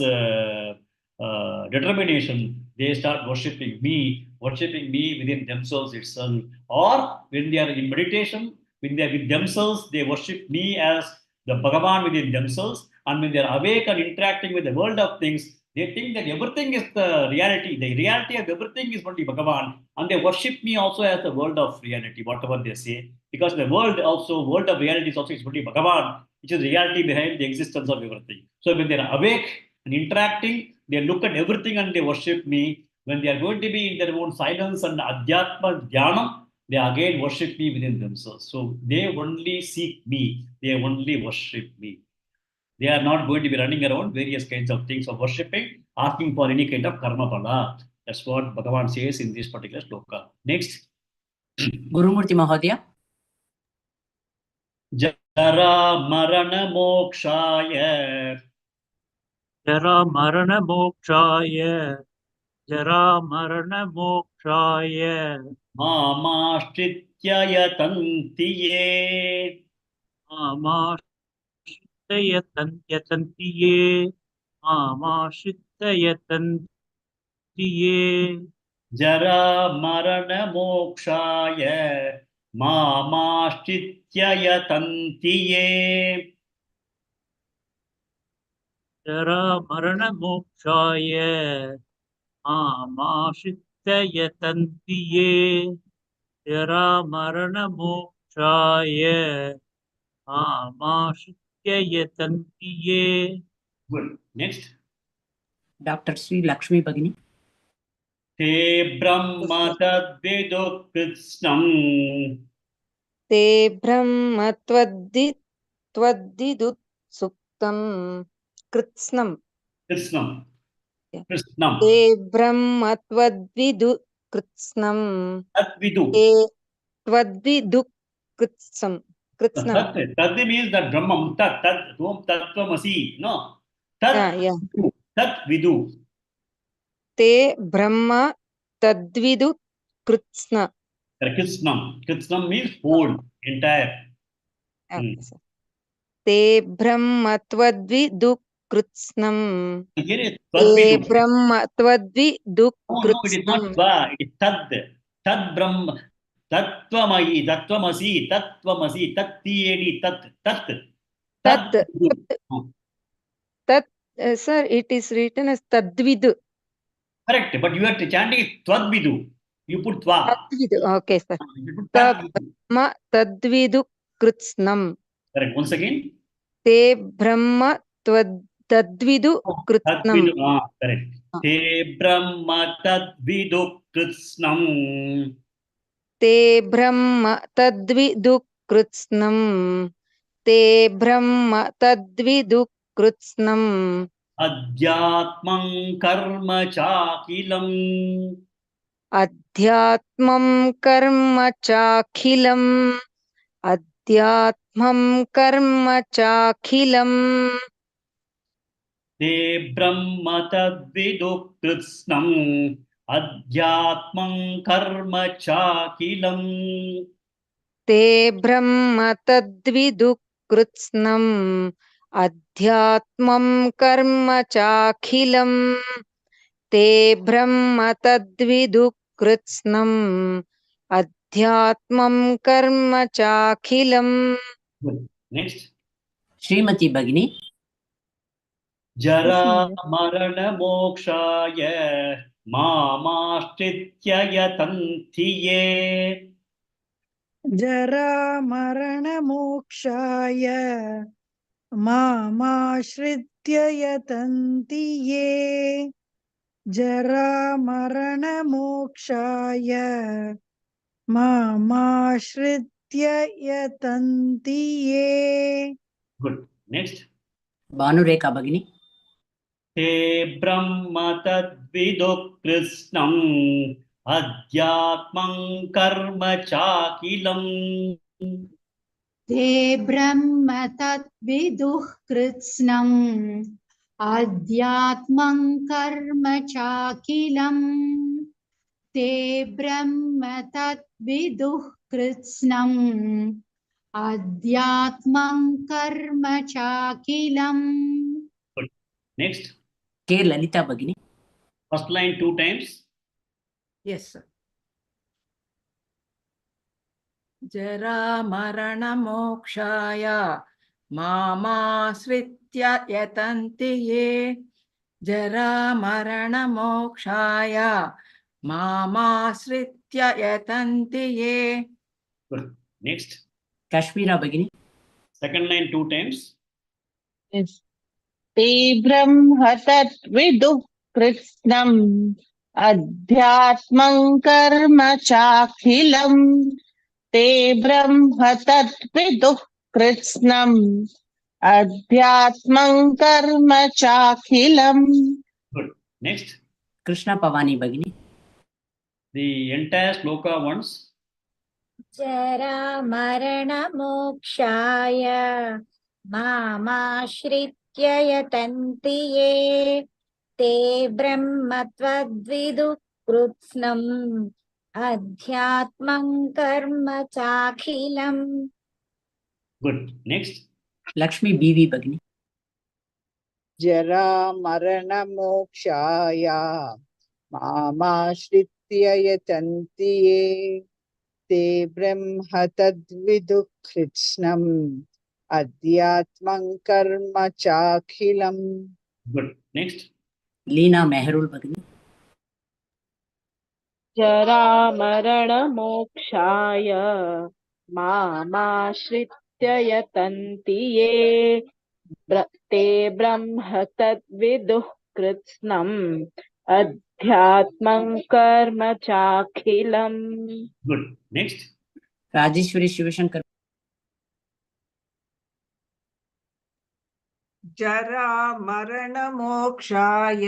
determination. They start worshipping me within themselves itself. Or when they are in meditation, when they are with themselves, they worship me as the Bhagavan within themselves. And when they are awake and interacting with the world of things, they think that everything is the reality. The reality of everything is only Bhagavan. And they worship me also as the world of reality, whatever they say. Because the world of reality is also only Bhagavan, which is the reality behind the existence of everything. So when they are awake and interacting, they look at everything and they worship me. When they are going to be in their own silence and Adhyatma Dhyanam, they again worship me within themselves. So they only seek me, they only worship me. They are not going to be running around various kinds of things of worshipping, asking for any kind of karma phala. That's what Bhagavan says in this particular shloka. Next. Gurumurti Mahodaya. Jara Marana Mokshaya. Jara Marana Mokshaya. Jara Marana Mokshaya. Mamashritya yatantiye. Yatantiye. Yatantiye. Jara Marana Mokshaya. Mamashritya yatantiye. Jara Marana Mokshaya. Yatantiye. Jara Marana Mokshaya. Yatantiye. Good. Next. Dr. Sri Lakshmi Bhagini. Te Brahma Tadvidu Kritsnam. ते ब्रह्म त्वद्दिदुत् सुक्तं कृत्स्नम् Kritsnam. Kritsnam. ते ब्रह्म त्वद्विदु कृत्स्नम् Tadvidu. ते त्वद्विदु कृत्स्नम् Tad means that Brahman, Tat Tattvamasi. No. Tat Vidu. ते ब्रह्म तद्विदु कृत्स्न Kritsnam means whole, entire. ते ब्रह्म त्वद्विदु कृत्स्नम् Here ते Tadvidu. Brahma त्वद्विदु No, it is not कृत्स्नम् Tva, it is Tad. Tad Brahma. Tattvamai, Tattvamasi, Tattiyedi, Tat. तत् sir, it is written as tadvidu. Correct, but you are chanting it Tadvidu. You put Tva. Tadvidu, okay sir. Brahma tadvidu kritsnam. Correct, once again. Te brahma tadvidu kritsnam. Correct. Te brahma tadvidu kritsnam. Te brahma tadvidu kritsnam. Te brahma tadvidu kritsnam. Adhyatmam karma chakilam. Adhyatmam karma chakilam. Adhyatmam karma chakilam. Te brahma tadvidu kritsnam. Adhyatmam karma chakilam. Te brahma tadvidu kritsnam. Adhyatmam karma chakhilam. Te brahma tadvidu kritsnam. Adhyatmam karma chakhilam. Next. Srimati Bhagini. Jara marana mokshaya mamashritya yatantiye. जरा मरण मोक्षाय मामाश्रित्य यतन्ति ये जरा मरण मोक्षाय मामाश्रित्य यतन्ति ये. Good. Next. Bhanureka Bhagini. Te brahma tadvidu krishnam adhyatmam karma chakilam. ते ब्रह्म तद्विदुः कृत्स्नम् आध्यात्मं कर्म चाकिलम् ते ब्रह्म तद्विदुः कृत्स्नम् अध्यात्मं कर्म चाखिलम्. Good. Next. K. Lalita Bhagini. First line 2 times. Yes, sir. जरा मरण मोक्षाय मामाश्रित्य यतन्ति ये जरा मरण मोक्षाय मामाश्रित्य यतन्ति ये. Good. Next. Kashmira Bhagini. Second line 2 times. Yes. ते ब्रह्म तद्विदुः कृत्स्नम् अध्यात्मं कर्म चाखिलम्. ते ब्रह्म तद्विदुः कृत्स्नम् अध्यात्मं कर्म चाखिलम्. Good. Next. Krishna Pavani Bhagini. The entire shloka once. जरा मरण मोक्षाय मामाश्रित्य यतन्ति ये ते ब्रह्म त्वद्विदुः कृत्स्नम् अध्यात्मं कर्म चाखिलम्. Good. Next. Lakshmi BV Bhagini. जरा मरण मोक्षाय मामाश्रित्य यतन्ति ये ते ब्रह्म तद्विदुः कृत्स्नम् अध्यात्मं कर्म चाखिलम्. Good. Next. Leena Mehrul Bhagini. जरामरणमोक्षाय मामाश्रित्य यतन्ति ये ते ब्रह्म तद्विदुः कृत्स्नम् अध्यात्मं कर्म चाखिलम्. Good. Next. Rajeshwari Shivashankar. जरा मरण मोक्षाय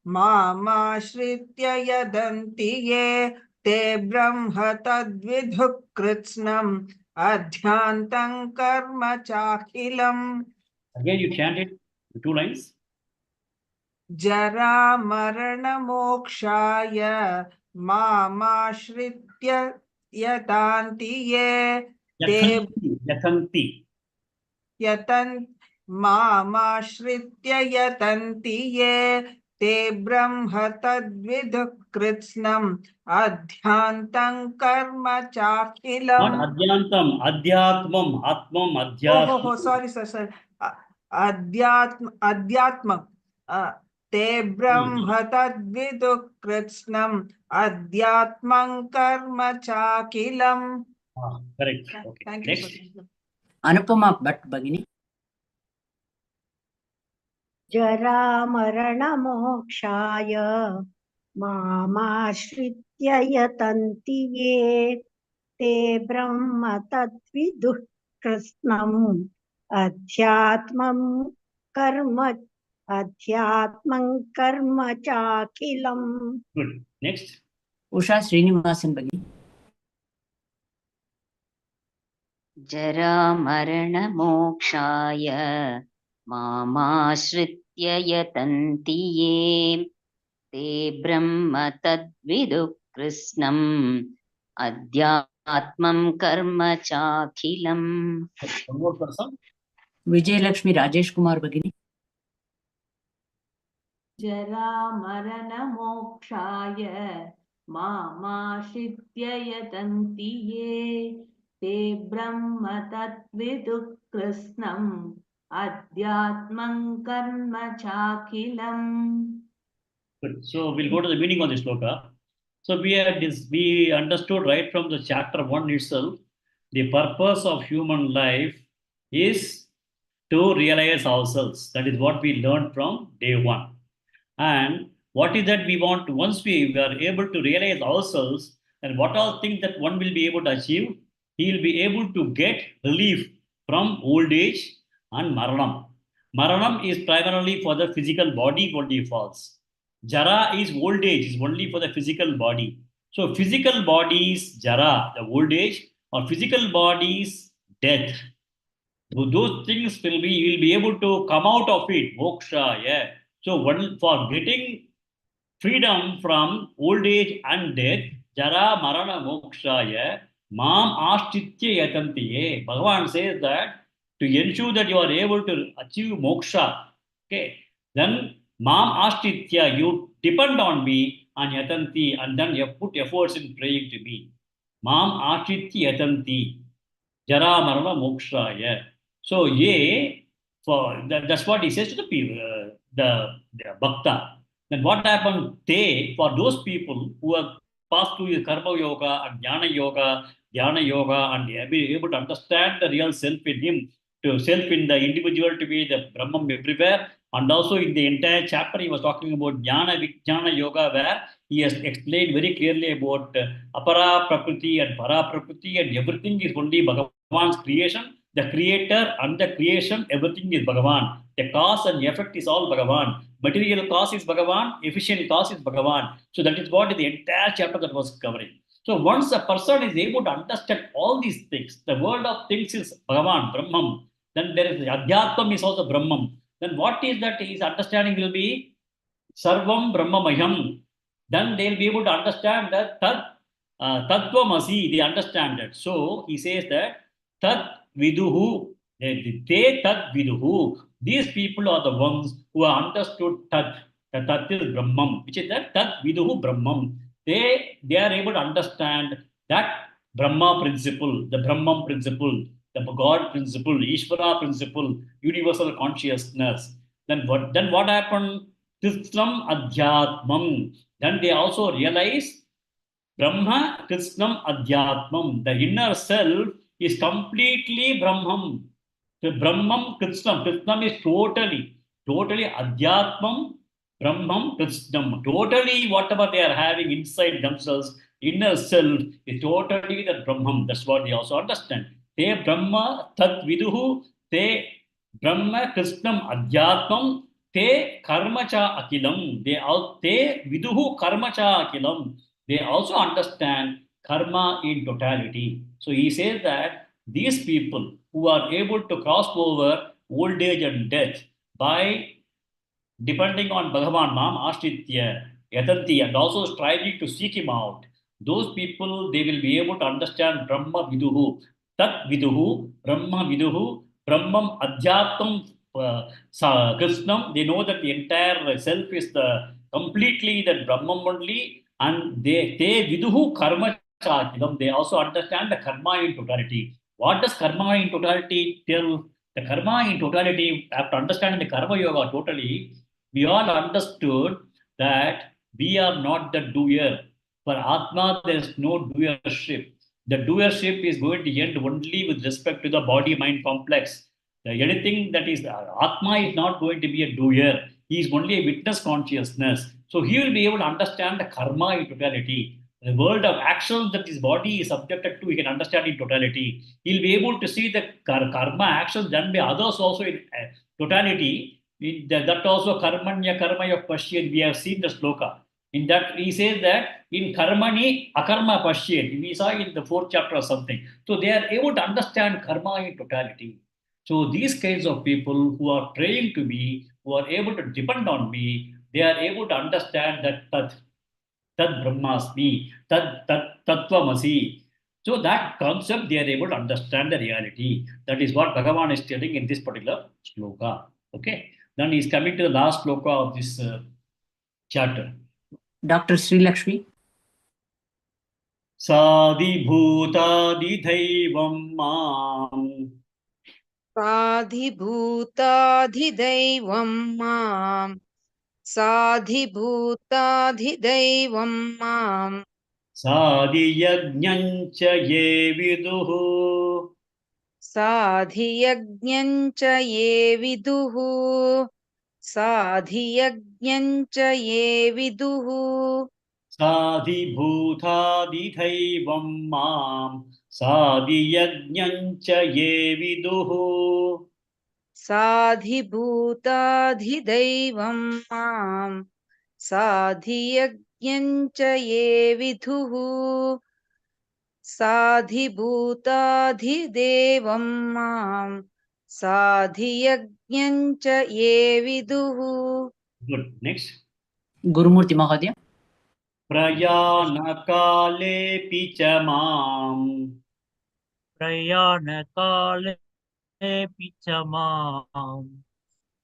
मामाश्रित्य यदन्ति ये ते ब्रह्म तद्विदुः कृत्स्नम् अध्यान्तं कर्म चाखिलम्. Again, you chant it 2 lines. जरा मरण मोक्षाय मामाश्रित्य यतान्ति ये ते Yatanti. यतन् मामाश्रित्य यतन्ति ये ते ब्रह्म तद्विदुः कृत्स्नम् अध्यान्तं कर्म चाखिलम्. Not adyantam. Adhyatmam. Atmam. Adhyatmam. sorry sir. अध्यात्म ते ब्रह्म तद्विदुः कृत्स्नम् अध्यात्मं कर्म चाखिलम्. Correct. Okay. Thank you. Next. Anupama Bhatt Bhagini. जरामरणमोक्षाय मामाश्रित्य यतन्ति ये ते ब्रह्म तद्विदुः कृत्स्नम् अध्यात्मं कर्म चाखिलम्. Good. Next. Usha Srinivasan Bhagini. जरामरणमोक्षाय मामाश्रित्य यतन्ति ये ते ब्रह्म तद्विदुः कृत्स्नम् अध्यात्मं कर्म चाखिलम्. One more person. Vijay Lakshmi Rajesh Kumar Bhagini. जरा मरण मोक्षाय मामाश्रित्य यतन्ति ये ते ब्रह्म तद्विदुः कृत्स्नम् अध्यात्मं कर्म चाखिलम्. Good. So we'll go to the meaning of the shloka. So we understood right from the chapter 1 itself, the purpose of human life is to realize ourselves. That is what we learned from day 1. And what is that we want? Once we are able to realize ourselves, and what all things that one will be able to achieve, he will be able to get relief from old age and maranam. Maranam is primarily for the physical body only falls. Jara is old age, is only for the physical body. So physical body is jara, the old age, or physical body is death. So those things will be, you will be able to come out of it, moksha, yeah. So one for getting freedom from old age and death, jara marana moksha, yeah, Mam ashtitya yatantiye. Bhagavan says that to ensure that you are able to achieve moksha, okay, then mam ashtitya, you depend on me and yatanti, and then you put efforts in praying to me. Mam ashtitya yatanti. Jara Marana Mokshaya. So, ye, that's what he says to the people, the Bhakta. Then what happened? They, for those people who have passed through the Karma Yoga and Jnana Yoga, and they be able to understand the real self in him, to self in the individual to be the Brahman everywhere. And also in the entire chapter, he was talking about Jnana Vijnana Yoga, where he has explained very clearly about Apara Prakriti and Para Prakriti, and everything is only Bhagavan's creation. The creator and the creation, everything is Bhagavan. The cause and effect is all Bhagavan. Material cause is Bhagavan, efficient cause is Bhagavan. So that is what the entire chapter that was covering. So once a person is able to understand all these things, the world of things is Bhagavan, Brahman. Then there is the Adhyatmam is also Brahman. Then what is that his understanding will be Sarvam Brahmamayam. Then they'll be able to understand that Tattvamasi, they understand that. So he says that Tat Viduhu, they Tat Viduhu. These people are the ones who have understood Tat. The Tat is Brahman, which is that Tat Viduhu Brahman. They are able to understand that Brahma principle, the Brahman principle, the God principle, Ishvara principle, universal consciousness. Then what happened? Krishnam Adhyatmam. Then they also realize Brahma Krishnam Adhyatmam. The inner self is completely Brahman. The Brahman Krishnam. Krishnam is totally Adhyatmam, Brahman Krishnam. Totally whatever they are having inside themselves, inner self is totally the Brahman. That's what they also understand. Te Brahma Tat Viduhu, Te Brahma Krishnam Adhyatmam, Te Karmacha Akilam. Te Viduhu Karmacha Akilam. They also understand karma in totality. So he says that these people who are able to cross over old age and death by depending on Bhagavan Mam, Ashtitya, Yatanti, and also striving to seek him out, those people, they will be able to understand Brahma Viduhu, Tat Viduhu, Brahma Viduhu, Brahmam Adhyatmam Krishnam. They know that the entire self is the completely that Brahman only, and they Viduhu Karma Chakidam. They also understand the karma in totality. What does karma in totality tell? The karma in totality, after understanding the karma yoga totally, we all understood that we are not the doer. For Atma, there is no doership. The doership is going to end only with respect to the body mind complex. Anything that is Atma is not going to be a doer. He is only a witness consciousness. So he will be able to understand the karma in totality. The world of actions that his body is subjected to, he can understand in totality. He'll be able to see the karma actions done by others also in totality. That also karmanya karmaya pashyat. We have seen the shloka. In that he says that in karmani akarma pashyat. We saw in the 4th chapter or something. So they are able to understand karma in totality. So these kinds of people who are praying to me, who are able to depend on me, they are able to understand that Tad Brahmasmi, Tad Tattvamasi. So that concept they are able to understand the reality. That is what Bhagavan is telling in this particular shloka. Okay. Then he is coming to the last shloka of this chapter. Dr. Sri Lakshmi. Sadhibhutadidhaivam mam. साधिभूताधिदैवं माम् साधिभूताधिदैवं माम् साधियज्ञञ्च ये विदुः साधियज्ञं च ये विदुः साधियज्ञं च ये विदुः साधिभूतादिदैवं मां साधियज्ञञ्च ये विदुः साधिभूताधिदैवं माम् साधियज्ञं च ये विदुः साधिभूताधिदेवं माम् साधियज्ञं च ये विदुः. Good. Next. Gurumurti Mahodaya. प्रयाणकालेऽपि च माम् प्रयाणकालेऽपि च माम्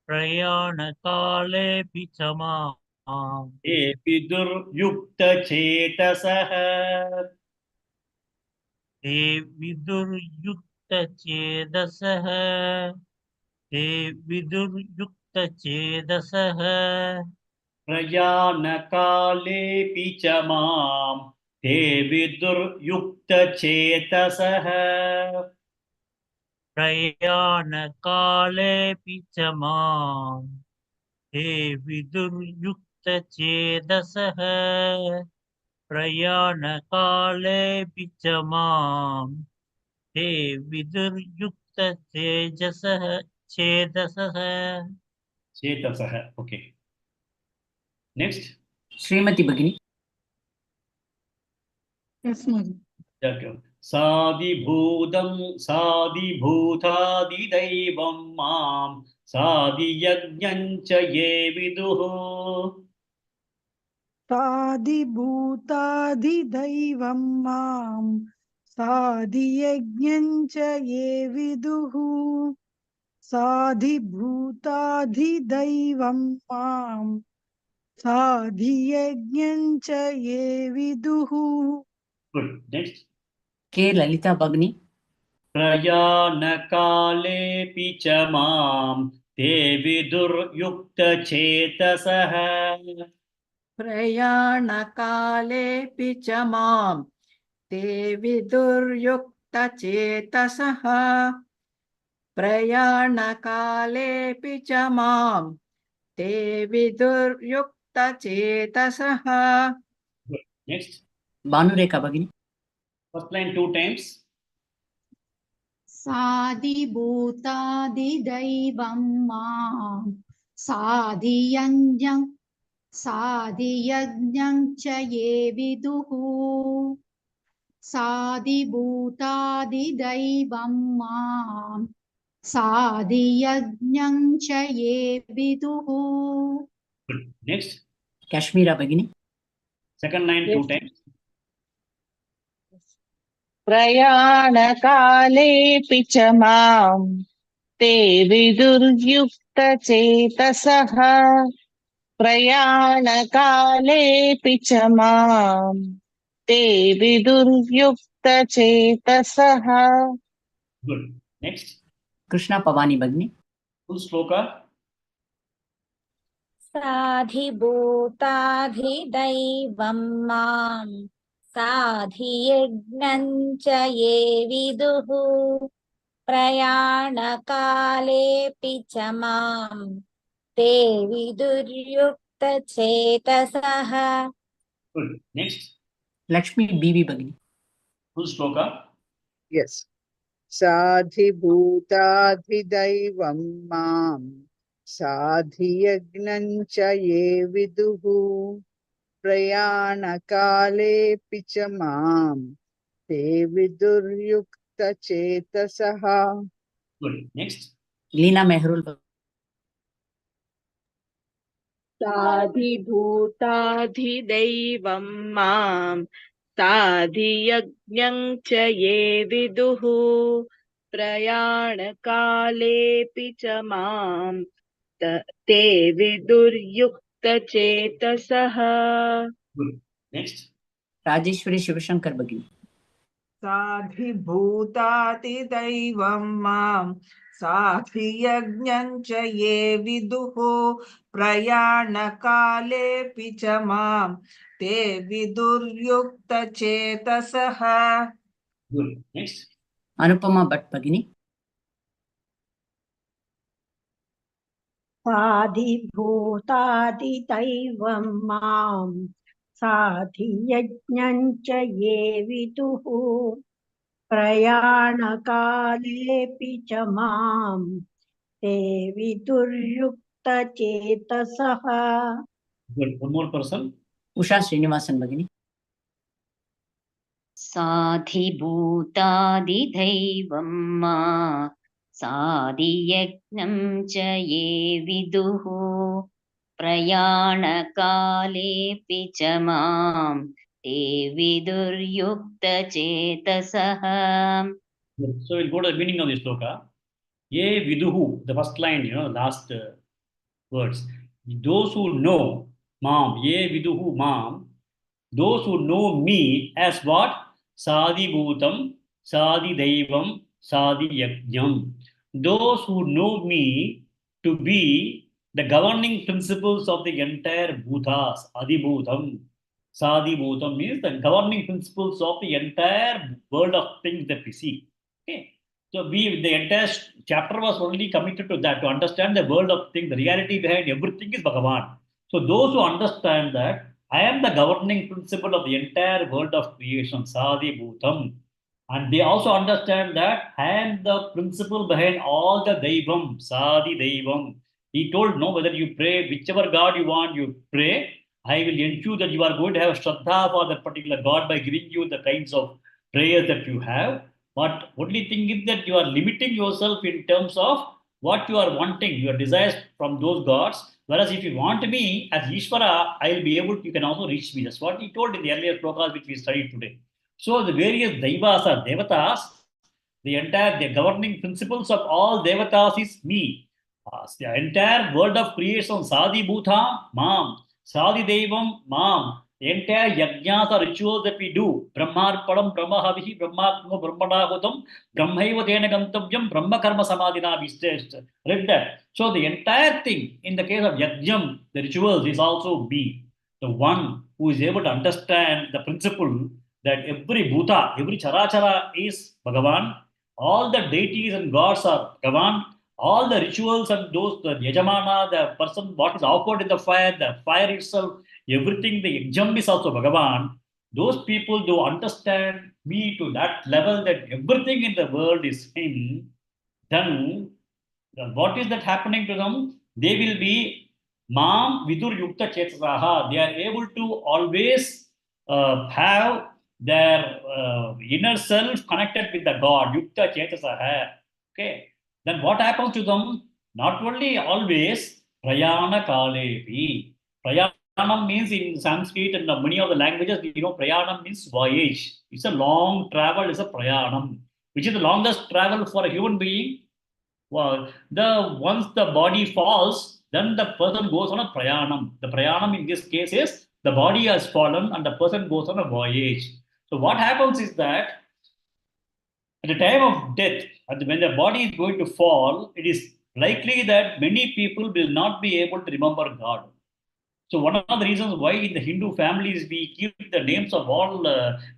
प्रयाणकालेऽपि च माम् ये विदुर्युक्तचेतसः ते विदुर्युक्तचेतसः ते विदुर्युक्तचेतसः प्रयाणकालेऽपि च माम् ते विदुर्युक्तचेतसः प्रयाणकालेऽपि च माम् ते विदुर्युक्तचेतसः प्रयाणकालेऽपि च माम् ते विदुर्युक्तचेतसः चेतसः चेतसः ओके नेक्स्ट श्रीमती भगिनी Yes, Mother. सादिभूतादिदैवं मां सादियज्ञं च ये विदुः साधिभूताधिदैवं मां साधियज्ञं च ये विदुः साधिभूताधिदैवं मां साधियज्ञं च ये विदुः गुड नेक्स्ट के ललिता भगिनी प्रयाणकालेऽपि च मां ते विदुर्युक्तचेतसः प्रयाणकालेऽपि च माम् ते विदुर्युक्तचेतसः प्रयाणकालेऽपि च माम् ते विदुर्युक्तचेतसः नेक्स्ट भानुरेखा भगिनी फर्स्ट लाइन 2 times साधिभूतादिदैवं मां साधियज्ञं च ये विदुः साधिभूतादिदैवं मां साधियज्ञं च ये विदुः good next काश्मीरा भगिनी second line 2 times प्रयाणकालेऽपि च माम् ते विदुर्युक्तचेतसः प्रयाणकालेऽपि च माम् ते विदुर्युक्तचेतसः good next कृष्णा पवानी भगिनी full shloka साधिभूताधिदैवं मां साधियज्ञं च ये विदुः प्रयाणकालेऽपि च मां ते विदुर्युक्तचेतसः good next लक्ष्मी बीवी भगिनी full shloka Yes. साधिभूताधिदैवं मां साधियज्ञं च ये विदुः प्रयाणकालेऽपि च मां ते विदुर्युक्तचेतसः good next लीना मेहरुल साधिभूताधिदैवं मां साधियज्ञं च ये विदुः प्रयाणकालेऽपि च मां ते विदुर्युक्तचेतसः good next राजेश्वरी शिवशंकर भगिनी साधिभूतातिदैवं मां साधियज्ञं च ये विदुः प्रयाणकालेऽपि च मां ते विदुर्युक्तचेतसः good next अनुपमा भट्ट भगिनी साधिभूतादिदैवं मां साधियज्ञं च ये विदुः प्रयाणकालेऽपि च मां ते विदुर्युक्तचेतसः good one more person Usha Srinivasan भगिनी साधिभूतादिदैवं मा साधियज्ञं च ये विदुः प्रयाणकालेऽपि च मां ते विदुर्युक्तचेतसः. So we'll go to the meaning of this shloka. Ye viduhu, the first line, last words. Those who know mam, ye viduhu mam, those who know me as what? Sadi bhutam, sadi daivam, sadi yajnam. Those who know me to be the governing principles of the entire bhutas, adibhutam. Sadi bhutam means the governing principles of the entire world of things that we see. Okay. So the entire chapter was only committed to that, to understand the world of things, the reality behind everything is Bhagavan. So those who understand that I am the governing principle of the entire world of creation, Sadi Bhutam, and they also understand that I am the principle behind all the Daivam, Sadi Daivam. He told, no, whether you pray, whichever God you want, you pray. I will ensure that you are going to have Shraddha for that particular God by giving you the kinds of prayers that you have. But only thing is that you are limiting yourself in terms of what you are wanting, your desires from those gods. Whereas if you want me as Ishvara, I will be able to, you can also reach me. That's what he told in the earlier slokas which we studied today. So the various Daivas or Devatas, the governing principles of all Devatas is me. The entire world of creation, Sadi Bhuta, Mam, Sadi Devam, Mam, the entire yajnas or rituals that we do, Brahmarpadam, Brahmahavihi, Brahmatmo, Brahmanahutam, Brahmaiva Tena Gantavyam, Brahma Karma Samadhina, we read that. So the entire thing, in the case of yajnam, the rituals is also me, the one who is able to understand the principle that every bhuta, every charachara is Bhagavan, all the deities and gods are Bhagavan, all the rituals and those, the yajamana, the person, what is offered in the fire itself, everything, the yajam is also Bhagavan. Those people do understand me to that level that everything in the world is him. Then what is that happening to them? They will be mam vidur yukta chetasaha. They are able to always have their inner self connected with the God, yukta chetasaha. Okay. Then what happens to them? Not only always, prayana kalepi. Prayanam means in Sanskrit and many of the languages, prayanam means voyage. It's a long travel, it's a prayanam. Which is the longest travel for a human being? Well, once the body falls, then the person goes on a prayanam. The prayanam in this case is the body has fallen and the person goes on a voyage. So what happens is that at the time of death, when the body is going to fall, it is likely that many people will not be able to remember God. So one of the reasons why in the Hindu families we keep the names of all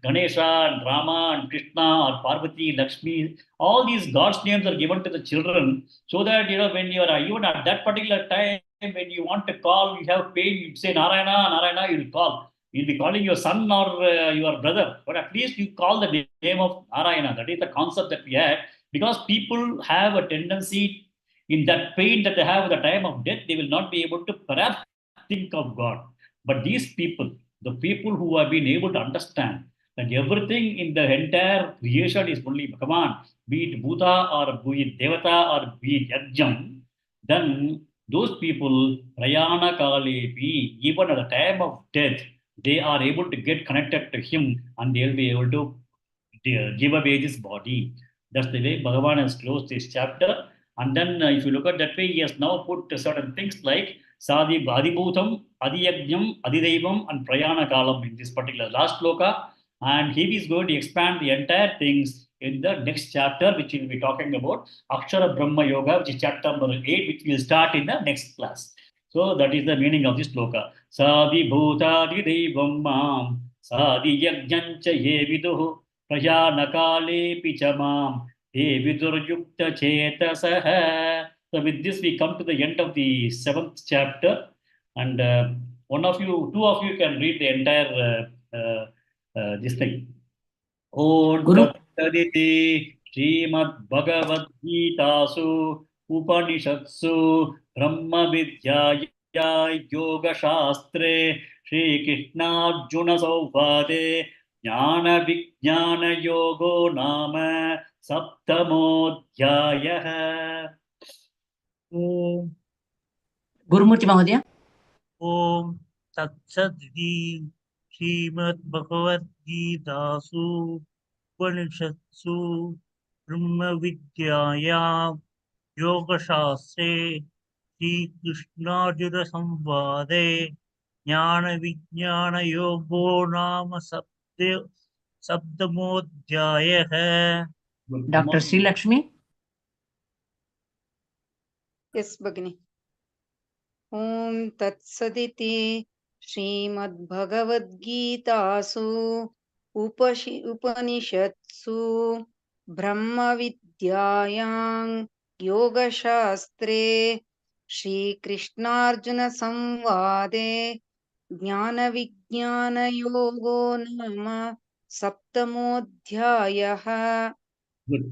Ganesha and Rama and Krishna or Parvati, Lakshmi, all these gods' names are given to the children so that when you are even at that particular time when you want to call, you have pain, you say Narayana, Narayana, you will call. You'll be calling your son or your brother, but at least you call the name of Narayana. That is the concept that we had, because people have a tendency in that pain that they have at the time of death, they will not be able to perhaps think of God. But these people, the people who have been able to understand that everything in the entire creation is only Bhagavan, be it Bhuta or be it Devata or be it Yajnam, then those people, Prayana Kalepi, even at the time of death, they are able to get connected to him and they'll be able to give away this body. That's the way Bhagavan has closed this chapter. And then if you look at that way, he has now put certain things like Sadi Adibhutam, Adiyajnam, Adidaivam, and Prayana Kalam in this particular last sloka. And he is going to expand the entire things in the next chapter, which we'll be talking about Akshara Brahma Yoga, which is chapter number 8, which we'll start in the next class. So that is the meaning of this sloka. Sadi Bhutadi Devam Mam, Sadi Yajnancha Ye Viduhu, Prayana Kale Pichamam, Ye Vidur Yukta Chetasaha. So with this, we come to the end of the 7th chapter, and two of you can read the entire this thing. Om Tattaditi Shrimad Bhagavad Gita Su Upanishatsu Brahma Vidyaya Yoga Shastre Shri Krishna Arjuna Sauvade Jnana Vijnana Yogo Nama Saptamodhyaya. Gurumurti Mahodaya. ॐ तत्सदिति श्रीमद्भगवद्गीतासु उपनिषत्सु ब्रह्मविद्यायां योगशास्त्रे श्रीकृष्णार्जुनसंवादे ज्ञानविज्ञानयोगो नाम सप्तमोऽध्यायः। Dr. Sri Lakshmi. Yes, Bhagini. Om Tatsadiति Shrimad-Bhagavad-Gitasu Upanishatsu Brahma-Vidyayang Yoga-Shastre Shri Krishna-Arjuna-Samvade Jnana-Vijnana-Yogo Nama Saptamodhyayah. Good.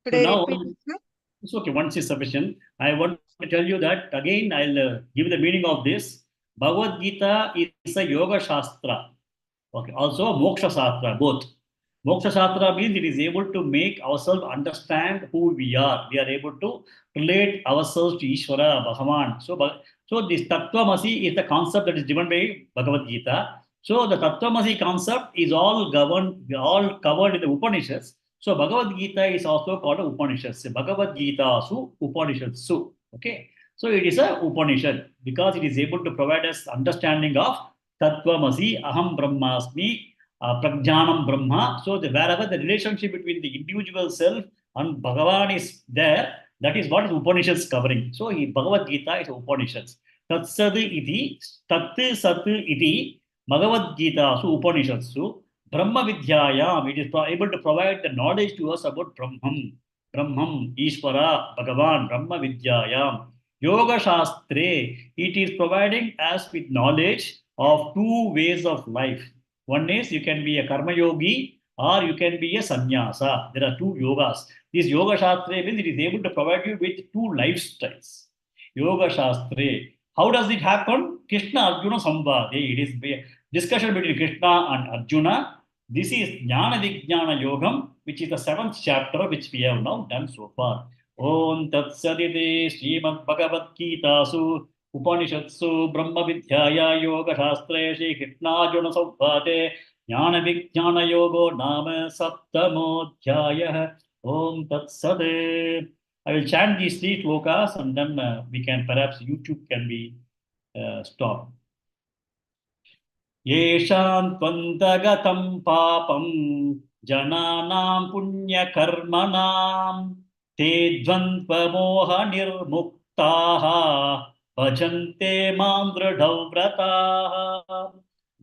Could So I now, repeat it, sir? it's okay, once is sufficient. I want to tell you that again, I'll give the meaning of this. Bhagavad Gita is a Yoga Shastra. Okay, also a Moksha Shastra, both. Moksha Shastra means it is able to make ourselves understand who we are. We are able to relate ourselves to Ishvara, Bhagavan. So this Tattvamasi is the concept that is given by Bhagavad Gita. So the Tattvamasi concept is all governed, all covered in the Upanishads. So Bhagavad Gita is also called a Upanishads. Bhagavad Gita su Upanishads su. Okay. So it is a Upanishad because it is able to provide us understanding of Tattvamasi, Aham Brahmasmi, Prajnanam Brahma. So wherever the relationship between the individual self and Bhagavan is there, that is what is Upanishads covering. So Bhagavad Gita is Upanishads. Tatsad iti, Tat Sat iti, Bhagavad Gita su Upanishads su, Brahma Vidyayam, it is able to provide the knowledge to us about Brahman, Ishvara, Bhagavan, Brahma Vidyayam. Yoga Shastre, it is providing us with knowledge of two ways of life. One is you can be a karma yogi or you can be a sannyasa. There are two yogas. This Yoga Shastre means it is able to provide you with two lifestyles. Yoga Shastre. How does it happen? Krishna Arjuna Samvade. It is a discussion between Krishna and Arjuna. This is Jnana Vijnana Yogam, which is the 7th chapter, which we have now done so far. Om Tatsaditi Shrimad Bhagavad Gita Su Upanishatsu Brahma Vidyaya Yoga Shastre Shri Krishna Samvade Jnana Vijnana Yogo Nama Saptamodhyayah. Om Tatsade. I will chant these 3 shlokas and then we can perhaps YouTube can be stopped. Yesham tvantagatam papam jananam punya karmanam te dvantva moha nirmuktaha bhajante mandradhavrataha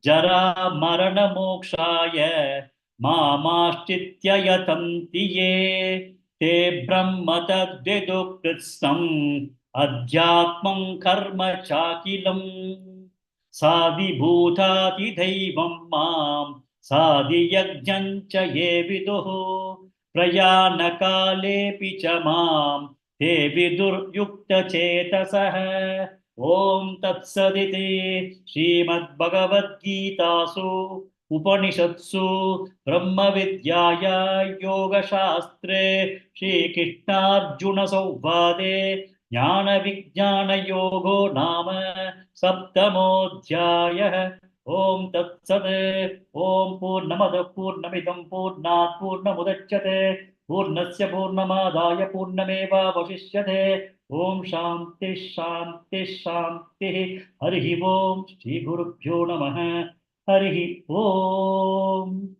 jara marana mokshaya mamaschitya yatanti ye te brahma tadvidu kritsam adhyatmam karma chakilam Sadibhutati-daivam mam sadiyajnancha ye viduhu prayanakalepi cha mam te vidur yukta chetasah. Om Tatsaditi Shrimad Bhagavad Gita Su Upanishatsu Brahma Vidyaya Yoga Shastre Shri Krishna Arjuna Samvade Jnana Vijnana Yogo Nama Saptamodhyayah. Om Tatsade. Om Purnamada Purnamidam Purnat Purnamudachyate Purnasya Purnamadaya Purnameva Vashishyate. Om Shanti Shanti Shanti. Harihi Om Shri Gurubhyo Namaha. Harihi Om.